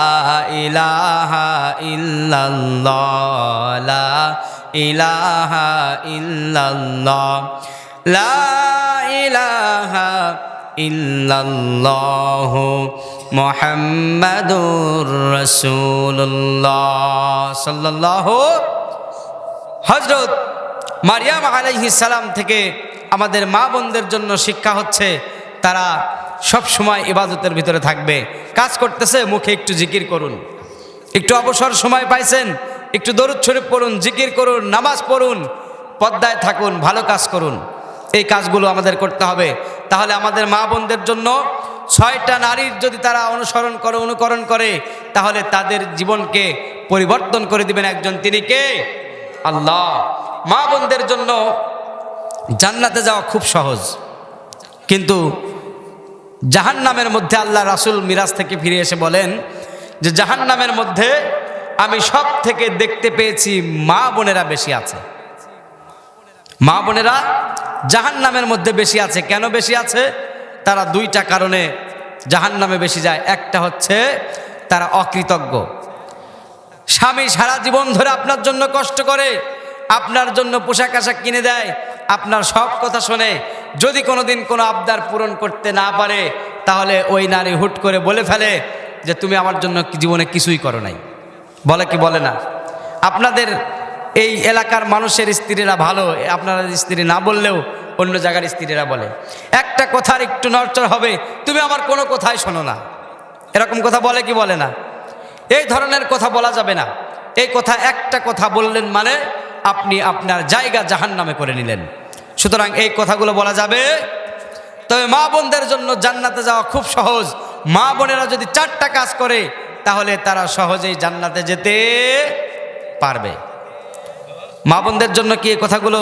ইলাহা ইল্লাল্লাহ, লা ইলাহা ইল্লাল্লাহ, লা ইলাহা ইল্লাল্লাহ মুহাম্মাদুর রাসূলুল্লাহ সাল্লাল্লাহু। হযরত মারিয়াম আলাইহিস সালাম থেকে আমাদের মা বোনদের জন্য শিক্ষা হচ্ছে তারা সব সময় ইবাদতের ভিতরে থাকবে। কাজ করতেছে, মুখে একটু জিকির করুন, একটু অবসর সময় পাইছেন একটু দরুদ শরীফ পড়ুন, জিকির করুন, নামাজ পড়ুন, পর্দায় থাকুন, ভালো কাজ করুন। এই কাজগুলো আমাদের করতে হবে। তাহলে আমাদের মা বোনদের জন্য 6টা নারীর যদি তারা অনুসরণ করে, অনুকরণ করে, তাহলে তাদের জীবনকে পরিবর্তন করে দিবেন একজন, তিনি কে? আল্লাহ। মা বোনদের জন্য জান্নাতে যাওয়া খুব সহজ, কিন্তু জাহান্নামের মধ্যে আল্লাহ রাসূল মিরাজ থেকে ফিরে এসে বলেন যে জাহান্নামের মধ্যে আমি সব থেকে দেখতে পেয়েছি মা বোনেরা বেশি আছে। মা বোনেরা জাহান্নামের মধ্যে বেশি আছে। কেন বেশি আছে? তারা 2টা কারণে জাহান্নামে বেশি যায়। একটা হচ্ছে তারা অকৃতজ্ঞ। স্বামী সারা জীবন ধরে আপনার জন্য কষ্ট করে, আপনার জন্য পোশাক আশাক কিনে দেয়, আপনার সব কথা শোনে, যদি কোনোদিন কোনো আবদার পূরণ করতে না পারে তাহলে ওই নারী হুট করে বলে ফেলে যে তুমি আমার জন্য জীবনে কিছুই করো নাই। বলে কি বলে না? আপনাদের এই এলাকার মানুষের স্ত্রীরা ভালো, আপনারা স্ত্রী না বললেও অন্য জায়গার স্ত্রীরা বলে একটা কথার একটু নড়চড় হবে, তুমি আমার কোনো কথাই শোনো না। এরকম কথা বলে কি বলে না? এই ধরনের কথা বলা যাবে না। এই কথা একটা কথা বললেন মানে আপনি আপনার জায়গা জাহান্নামে করে নিলেন। সুতরাং এই কথাগুলো বলা যাবে। তবে মা বোনদের জন্য জান্নাতে যাওয়া খুব সহজ। মা বোনেরা যদি 4টা কাজ করে তাহলে তারা সহজেই জান্নাতে যেতে পারবে। মা বোনদের জন্য কি এই কথাগুলো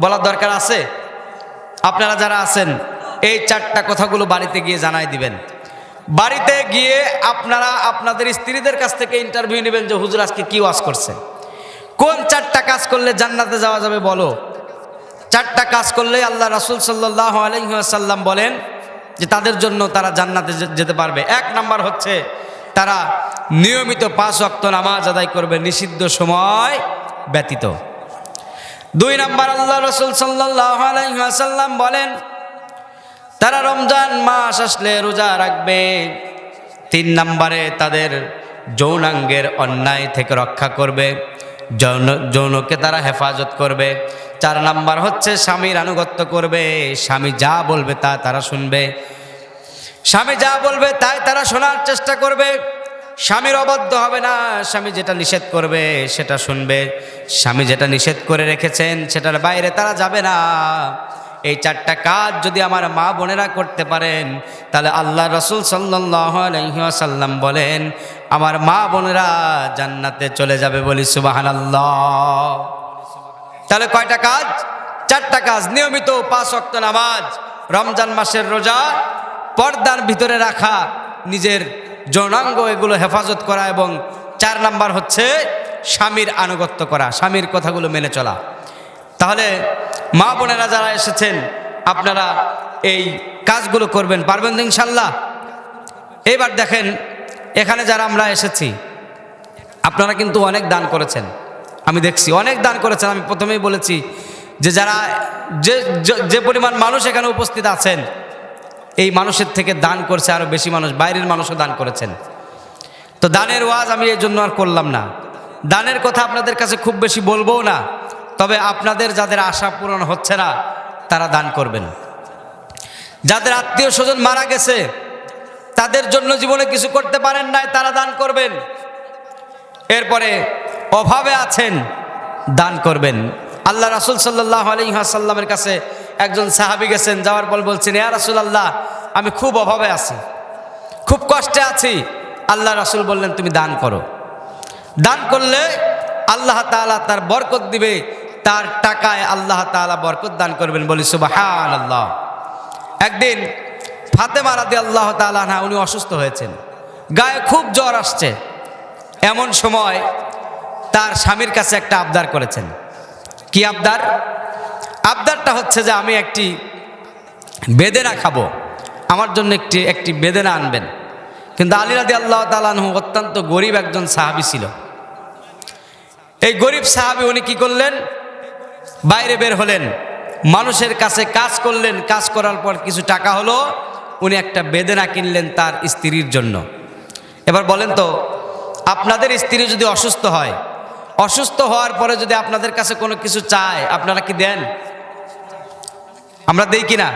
বলার দরকার আছে? আপনারা যারা আছেন এই 4টা কথাগুলো বাড়িতে গিয়ে জানাই দিবেন। বাড়িতে গিয়ে আপনারা আপনাদের স্ত্রীদের কাছ থেকে ইন্টারভিউ নেবেন যে হুজুর আজকে কি ওয়াজ করছে, কোন 4টা কাজ করলে জান্নাতে যাওয়া যাবে বলো। 4টা কাজ করলে আল্লাহ রাসূল সাল্লাল্লাহু আলাইহি ওয়াসাল্লাম বলেন যে তাদের জন্য তারা জান্নাতে যেতে পারবে। 1 নাম্বার হচ্ছে তারা নিয়মিত 5 ওয়াক্ত নামাজ আদায় করবে নিষিদ্ধ সময় ব্যতীত। 2 নাম্বার আল্লাহ রাসূল সাল্লাল্লাহু আলাইহি ওয়াসাল্লাম বলেন তারা রমজান মাস আসলে রোজা রাখবে। 3 নাম্বারে তাদের যৌনাঙ্গের অন্যায় থেকে রক্ষা করবে, যৌনকে তারা হেফাজত করবে। 4 নাম্বার হচ্ছে স্বামীর আনুগত্য করবে, স্বামী যা বলবে তা তারা শুনবে, স্বামী যা বলবে তাই তারা শোনার চেষ্টা করবে, স্বামীর অবাধ্য হবে না, স্বামী যেটা নিষেধ করবে সেটা শুনবে, স্বামী যেটা নিষেধ করে রেখেছেন সেটার বাইরে তারা যাবে না। এই 4টা কাজ যদি আমার মা বোনেরা করতে পারেন, তাহলে আল্লাহ রাসূল সাল্লাল্লাহু আলাইহি ওয়াসাল্লাম বলেন আমার মা বোনেরা জান্নাতে চলে যাবে। বলি সুবহানাল্লাহ। তাহলে কয়টা কাজ? 4টা কাজ। নিয়মিত 5 ওয়াক্ত নামাজ, রমজান মাসের রোজা, পর্দার ভিতরে রাখা, নিজের যৌনাঙ্গ এগুলো হেফাজত করা, এবং 4 নাম্বার হচ্ছে স্বামীর আনুগত্য করা, স্বামীর কথাগুলো মেনে চলা। তাহলে মা বোনেরা যারা এসেছেন আপনারা এই কাজগুলো করবেন, পারবেন তো ইনশাল্লাহ? এইবার দেখেন এখানে যারা আমরা এসেছি আপনারা কিন্তু অনেক দান করেছেন, আমি দেখছি অনেক দান করেছেন। আমি প্রথমেই বলেছি যে যারা যে পরিমাণ মানুষ এখানে উপস্থিত আছেন এই মানুষের থেকে দান করছে আরও বেশি মানুষ, বাইরের মানুষও দান করেছেন। তো দানের ওয়াজ আমি এই জন্য আর করলাম না, দানের কথা আপনাদের কাছে খুব বেশি বলবো না, তবে আপনাদের যাদের আশা পূরণ হচ্ছে না তারা দান করবেন। যাদের আত্মীয় স্বজন মারা গেছে তাদের জন্য জীবনে কিছু করতে পারেন নাই তারা দান করবেন। এরপরে অভাবে আছেন দান করবেন। আল্লাহ রাসূল সাল্লাল্লাহু আলাইহি ওয়াসাল্লামের কাছে একজন সাহাবী গেছেন, যাওয়ার পর বলছেন ইয়া রাসূলুল্লাহ আমি খুব অভাবে আছি, খুব কষ্টে আছি। আল্লাহ রাসূল বললেন তুমি দান করো, দান করলে আল্লাহ তাআলা তার বরকত দিবে, তার টাকায় আল্লাহ তাআলা বরকত দান করবেন। বলি সুবহানাল্লাহ। একদিন ফাতেমা রাদিয়াল্লাহু তাআলা আনহা উনি অসুস্থ হয়েছেন, গায়ে খুব জ্বর আসছে। এমন সময় তার স্বামীর কাছে একটা আবদার করেছেন। কি আবদার? আবদারটা হচ্ছে যে আমি একটি বেদেনা খাবো, আমার জন্য একটি বেদেনা আনবেন। কিন্তু আলী রাদিয়াল্লাহু তাআলা আনহু অত্যন্ত গরিব একজন সাহাবী ছিল। এই গরিব সাহাবী উনি কি করলেন? বাইরে বের হলেন, মানুষের কাছে কাজ করলেন, কাজ করার পর কিছু টাকা হলো, উনি একটা বেদেনা কিনলেন তার স্ত্রীর জন্য। এবার বলেন তো আপনাদের স্ত্রী যদি অসুস্থ হয়, অসুস্থ হওয়ার পরে যদি আপনাদের কাছে কোনো কিছু চায় আপনারা কি দেন? আমরা দেই কিনা?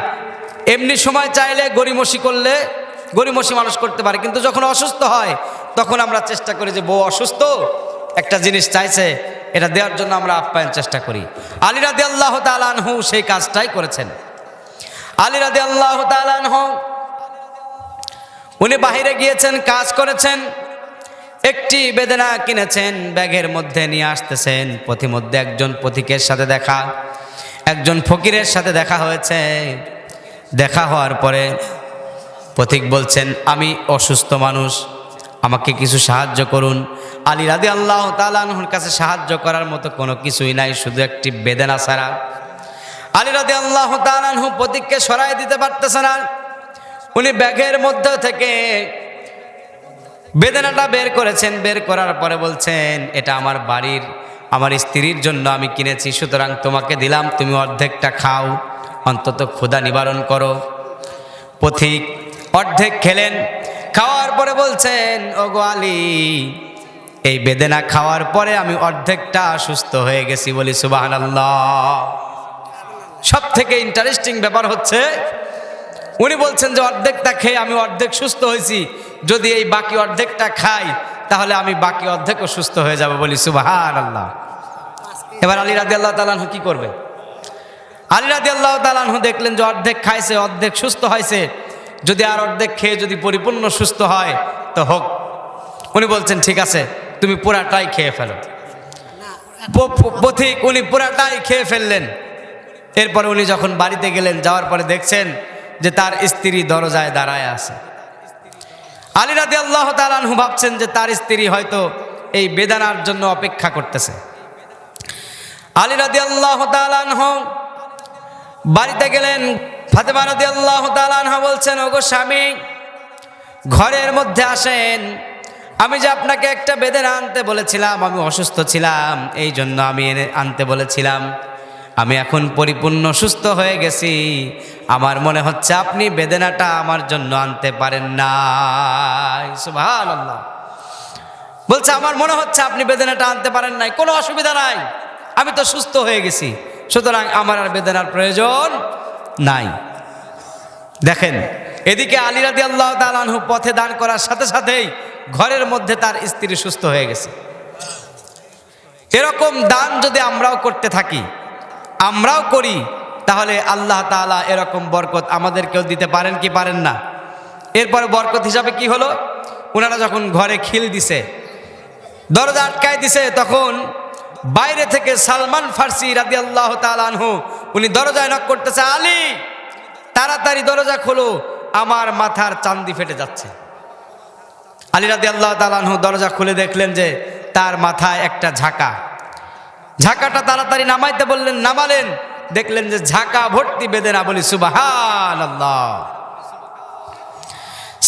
এমনি সময় চাইলে গরিমসি করলে গরিমসি মানুষ করতে পারে, কিন্তু যখন অসুস্থ হয় তখন আমরা চেষ্টা করি যে বউ অসুস্থ একটা জিনিস চাইছে এটা দেওয়ার জন্য আমরা আপ্যায়ন চেষ্টা করি। আলী রাদিয়াল্লাহু তাআলা আনহু সেই কাজটাই করেছেন। আলী রাদিয়াল্লাহু তাআলা আনহু উনি বাহিরে গিয়েছেন, কাজ করেছেন, একটি বেদেনা কিনেছেন, ব্যাগের মধ্যে নিয়ে আসতেছেন। পথিমধ্যে একজন পথিকের সাথে দেখা, একজন ফকিরের সাথে দেখা হয়েছে। দেখা হওয়ার পরে পথিক বলছেন আমি অসুস্থ মানুষ, আমাকে কিছু সাহায্য করুন। আলী রাদিয়াল্লাহু তাআলা আনহুর কাছে সাহায্য করার মতো কোনো কিছুই নাই, শুধু একটি বেদেনা ছাড়া। আলী রাদিয়াল্লাহু তাআলা আনহু পথিককে সরাই দিতে পারতেছে না। উনি ব্যাগের মধ্যে থেকে বেদেনাটা বের করেছেন, বের করার পরে বলছেন এটা আমার বাড়ির আমার স্ত্রীর জন্য আমি কিনেছি, সুতরাং তোমাকে দিলাম, তুমি অর্ধেকটা খাও, অন্তত ক্ষুধা নিবারণ করো। পথিক অর্ধেক খেলেন, খাওয়ার পরে বলছেন ওগো আলী এই বেদেনা খাওয়ার পরে আমি অর্ধেকটা সুস্থ হয়ে গেছি। বলি সুবহানাল্লাহ। সব থেকে ইন্টারেস্টিং ব্যাপার হচ্ছে উনি বলছেন যে অর্ধেকটা খেয়ে আমি অর্ধেক সুস্থ হয়েছি, যদি এই বাকি অর্ধেকটা খাই তাহলে আমি বাকি অর্ধেকও সুস্থ হয়ে যাব। বলি সুবহানাল্লাহ। এবার আলী রাদিয়াল্লাহু তাআলা আনহু কি করবে? আলী রাদিয়াল্লাহু তাআলা আনহু দেখলেন যে অর্ধেক খাইছে, অর্ধেক সুস্থ হয়েছে, যদি আর অর্ধেক খেয়ে যদি পরিপূর্ণ সুস্থ হয় তো হোক। উনি বলছেন ঠিক আছে তুমি পুরাটাই খেয়ে ফেলো। পথিক উনি পুরাটাই খেয়ে ফেললেন। এরপরে উনি যখন বাড়িতে গেলেন, যাওয়ার পরে দেখছেন যে তার স্ত্রী দরজায় দাঁড়ায় আছে। আলী রাদিয়াল্লাহু তাআলা আনহু ভাবছেন যে তার স্ত্রী হয়তো এই বেদনার জন্য অপেক্ষা করতেছে। আলী রাদিয়াল্লাহু তাআলা আনহু বাড়িতে গেলেন। ফাতেমা রাদিয়াল্লাহু তাআলা আনহা বলছেন ওগো স্বামী ঘরের মধ্যে আসেন, আমি যে আপনাকে একটা বেদেনা আনতে বলেছিলাম, আমি অসুস্থ ছিলাম এই জন্য আমি এনে আনতে বলেছিলাম, আমি এখন পরিপূর্ণ সুস্থ হয়ে গেছি, আমার মনে হচ্ছে আপনি বেদেনাটা আমার জন্য আনতে পারেন না। সুবহানাল্লাহ। বলছে আমার মনে হচ্ছে আপনি বেদেনাটা আনতে পারেন নাই, কোনো অসুবিধা নাই, আমি তো সুস্থ হয়ে গেছি, সুতরাং আমার আর বেদেনার প্রয়োজন নাই। দেখেন এদিকে আলী রাদিয়াল্লাহু তাআলা আনহু পথে দান করার সাথে সাথেই ঘরের মধ্যে তার স্ত্রী সুস্থ হয়ে গেছে। এরকম দান যদি আমরাও করতে থাকি, আমরাও করি, তাহলে আল্লাহ তাআলা এরকম বরকত আমাদেরকেও দিতে পারেন কি পারেন না? এরপরে বরকত হিসাবে কি হলো, ওনারা যখন ঘরে খিল দিছে, দরজা আটকায় দিছে, তখন বাইরে থেকে সালমান ফার্সি রাদিয়াল্লাহু তাআলা আনহু উনি দরজায় নক করতেছে, আলী তাড়াতাড়ি দরজা খোলো, আমার মাথার চান্দি ফেটে যাচ্ছে। আলী রাদিয়াল্লাহু তাআলা আনহু দরজা খুলে দেখলেন যে তার মাথায় একটা ঝাঁকাটা তাড়াতাড়ি নামাইতে বললেন, নামালেন, দেখলেন যে ঝাঁকা ভর্তি বেদনা। বলি সুবহানাল্লাহ।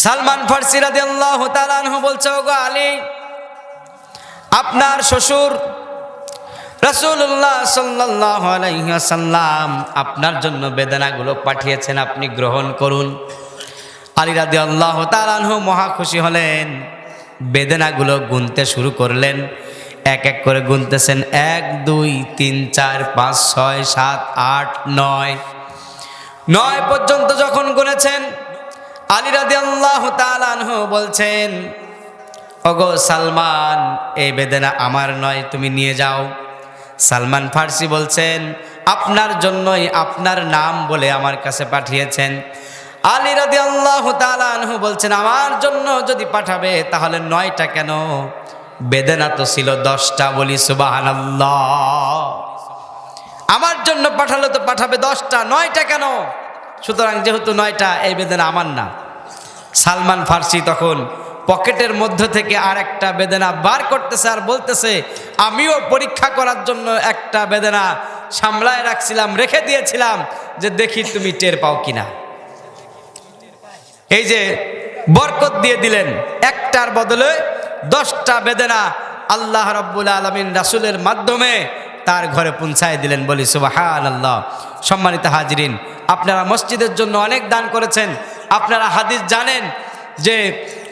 সালমান ফার্সি রাদিয়াল্লাহু তাআলা আনহু বলছে, ওগো আলী, আপনার শ্বশুর রাসূলুল্লাহ সাল্লাল্লাহু আলাইহি ওয়াসাল্লাম আপনার জন্য বেদনাগুলো পাঠিয়েছেন, আপনি গ্রহণ করুন। আলী রাদিয়াল্লাহু তাআলা আনহু মহা খুশি হলেন, বেদনাগুলো গুনতে শুরু করলেন, এক এক করে গুনতেছেন, 1 2 3 4 5 6 7 8 9 পর্যন্ত যখন গুনেছেন, আলী রাদিয়াল্লাহু তাআলা আনহু বলছেন, ওগো সালমান, এই বেদনা আমার নয়, তুমি নিয়ে যাও। সালমান ফার্সি বলছেন, আপনার জন্যই আপনার নাম বলে আমার কাছে পাঠিয়েছেন। আলী রাদিয়াল্লাহু তাআলা আনহু বলছেন, আমার জন্য যদি পাঠাবে তাহলে 9টা কেন, বেদনা তো ছিল 10টা। বলি সুবহানাল্লাহ। আমার জন্য পাঠালে তো পাঠাবে 10টা, 9টা কেন? সুতরাং যেহেতু 9টা, এই বেদনা আমার না। সালমান ফার্সি তখন পকেটের মধ্য থেকে আর একটা বেদনা বার করতেছে আর বলতেছে, আমিও পরীক্ষা করার জন্য একটা বেদনা সামলায় রাখছিলাম, রেখে দিয়েছিলাম, যে দেখি তুমি টের পাও কিনা। এই যে বরকত দিয়ে দিলেন, একটার বদলে 10টা বেদনা আল্লাহ রাব্বুল আলামিন রাসূলের মাধ্যমে তার ঘরে পৌঁছায় দিলেন। বলি সুবহানাল্লাহ। সম্মানিত হাজিরিন, আপনারা মসজিদের জন্য অনেক দান করেছেন। আপনারা হাদিস জানেন যে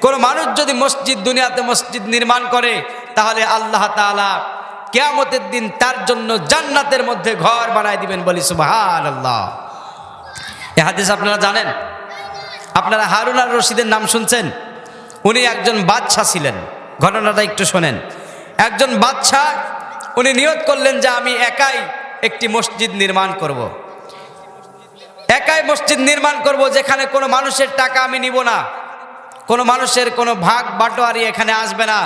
কোনো মানুষ যদি দুনিয়াতে মসজিদ নির্মাণ করে, তাহলে আল্লাহ তাআলা কিয়ামতের দিন তার জন্য জান্নাতের মধ্যে ঘর বানায় দিবেন। বলি সুবহানাল্লাহ। এই হাদিস আপনারা জানেন। আপনারা হারুন আর রশিদের নাম শুনছেন? উনি একজন বাদশা ছিলেন। ঘটনাটা একটু শোনেন। একজন বাদশা, উনি নিয়ত করলেন যে আমি একাই একটি মসজিদ নির্মাণ করব। একাই মসজিদ নির্মাণ করব, যেখানে কোনো মানুষের টাকা আমি নিব না, কোনো মানুষের কোনো ভাগ বাটোয়ারি এখানে আসবে না।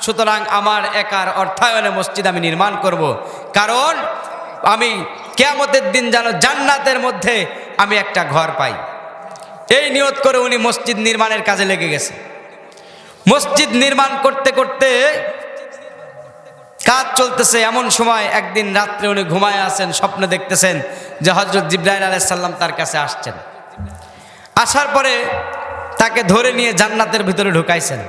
সুতরাং আমার একার অর্থায়নে মসজিদ আমি নির্মাণ করব, কারণ আমি কিয়ামতের দিন যেন জান্নাতের মধ্যে আমি একটা ঘর পাই। এই নিয়ত করে উনি মসজিদ নির্মাণের কাজে লেগে গেছে। মসজিদ নির্মাণ করতে করতে কাজ চলতেছে। এমন সময় একদিন রাত্রে উনি ঘুমায় আছেন, স্বপ্নে দেখতেছেন যে হযরত জিবরাইল আলাইহিস সালাম তার কাছে আসছেন। আসার পরে তাকে ধরে নিয়ে জান্নাতের ভিতরে ঢুকাইছেন।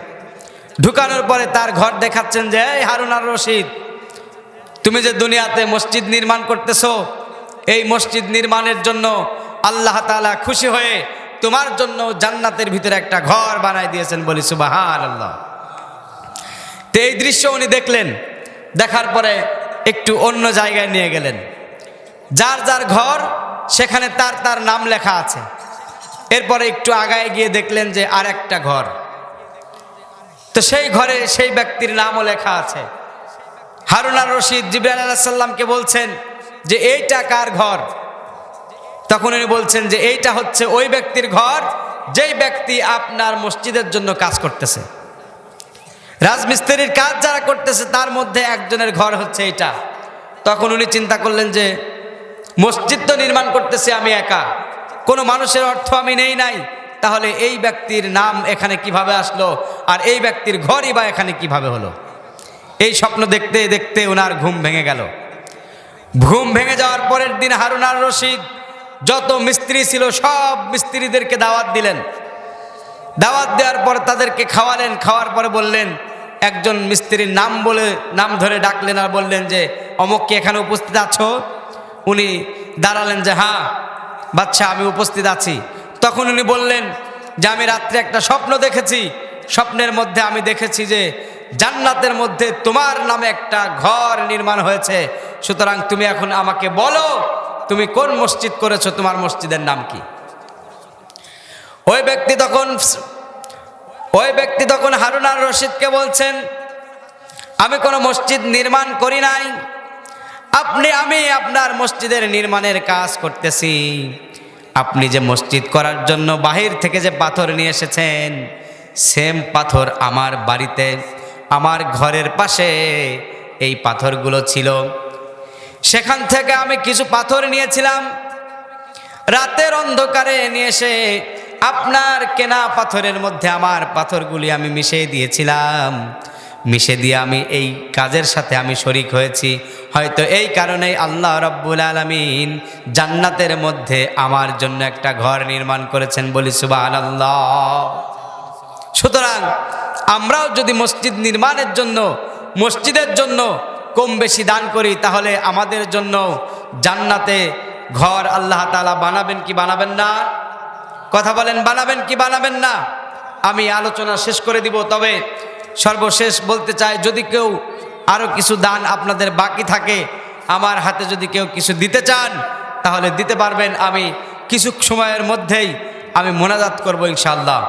ঢুকানোর পরে তার ঘর দেখাচ্ছেন যে, এই হারুন আর রশিদ, তুমি যে দুনিয়াতে মসজিদ নির্মাণ করতেছো, এই মসজিদ নির্মাণের জন্য আল্লাহ তাআলা খুশি হয়ে তোমার জন্য জান্নাতের ভিতরে একটা ঘর বানায় দিয়েছেন। বলি সুবহানাল্লাহ। তো এই দৃশ্য উনি দেখলেন। দেখার পরে একটু অন্য জায়গায় নিয়ে গেলেন। যার যার ঘর সেখানে তার তার নাম লেখা আছে। এরপরে একটু আগায় গিয়ে দেখলেন যে আর একটা ঘর, তো সেই ঘরে সেই ব্যক্তির নামও লেখা আছে। হারুন আর রশিদ জিবরাইল আলাইহিস সালামকে বলছেন যে এইটা কার ঘর? তখন উনি বলছেন যে এইটা হচ্ছে ওই ব্যক্তির ঘর যেই ব্যক্তি আপনার মসজিদের জন্য কাজ করতেছে। রাজমিস্ত্রির কাজ যারা করতেছে তার মধ্যে একজনের ঘর হচ্ছে এইটা। তখন উনি চিন্তা করলেন যে মসজিদ তো নির্মাণ করতেছে আমি একা, কোনো মানুষের অর্থ আমি নেই নাই, তাহলে এই ব্যক্তির নাম এখানে কিভাবে আসলো, আর এই ব্যক্তির ঘরই বা এখানে কিভাবে হলো? এই স্বপ্ন দেখতে দেখতে ওনার ঘুম ভেঙে গেল। ঘুম ভেঙে যাওয়ার পরের দিন হারুন আর রশিদ যত মিস্ত্রি ছিল সব মিস্ত্রিদেরকে দাওয়াত দিলেন। দাওয়াত দেওয়ার পর তাদেরকে খাওয়ালেন। খাওয়ার পরে বললেন, একজন মিস্ত্রির নাম ধরে ডাকলেন আর বললেন যে অমুক কি এখানে উপস্থিত আছো? উনি দাঁড়ালেন যে হ্যাঁ বাদশা, আমি উপস্থিত আছি। তখন উনি বললেন যে আমি রাত্রে একটা স্বপ্ন দেখেছি। স্বপ্নের মধ্যে আমি দেখেছি যে জান্নাতের মধ্যে তোমার নামে একটা ঘর নির্মাণ হয়েছে। সুতরাং তুমি এখন আমাকে বলো তুমি কোন মসজিদ করেছো, তোমার মসজিদের নাম কি? ওই ব্যক্তি তখন হারুন আর রশিদকে বলছেন, আমি কোনো মসজিদ নির্মাণ করি নাই, আমি আপনার মসজিদের নির্মাণের কাজ করতেছি, আপনি যে মসজিদ করার জন্য বাহির থেকে যে পাথর নিয়ে এসেছেন, সেম পাথর আমার বাড়িতে আমার ঘরের পাশে এই পাথরগুলো ছিল। সেখান থেকে আমি কিছু পাথর নিয়েছিলাম, রাতের অন্ধকারে নিয়ে এসে আপনার কেনা পাথরের মধ্যে আমার পাথরগুলি আমি মিশিয়ে দিয়েছিলাম। মিশে দিয়ে আমি এই কাজের সাথে আমি শরিক হয়েছি। হয়তো এই কারণেই আল্লাহ রাব্বুল আলামিন জান্নাতের মধ্যে আমার জন্য একটা ঘর নির্মাণ করেছেন, বলি সুবহানাল্লাহ। সুতরাং আমরাও যদি মসজিদ নির্মাণের জন্য, মসজিদের জন্য কম বেশি দান করি, তাহলে আমাদের জন্য জান্নাতে ঘর আল্লাহ তাআলা বানাবেন কি বানাবেন না? কথা বলেন, বানাবেন কি বানাবেন না? আমি আলোচনা শেষ করে দিব, তবে সর্বশেষ বলতে চাই, যদি কেউ আরও কিছু দান আপনাদের বাকি থাকে, আমার হাতে যদি কেউ কিছু দিতে চান তাহলে দিতে পারবেন। আমি কিছু সময়ের মধ্যেই আমি মোনাজাত করব ইনশাআল্লাহ।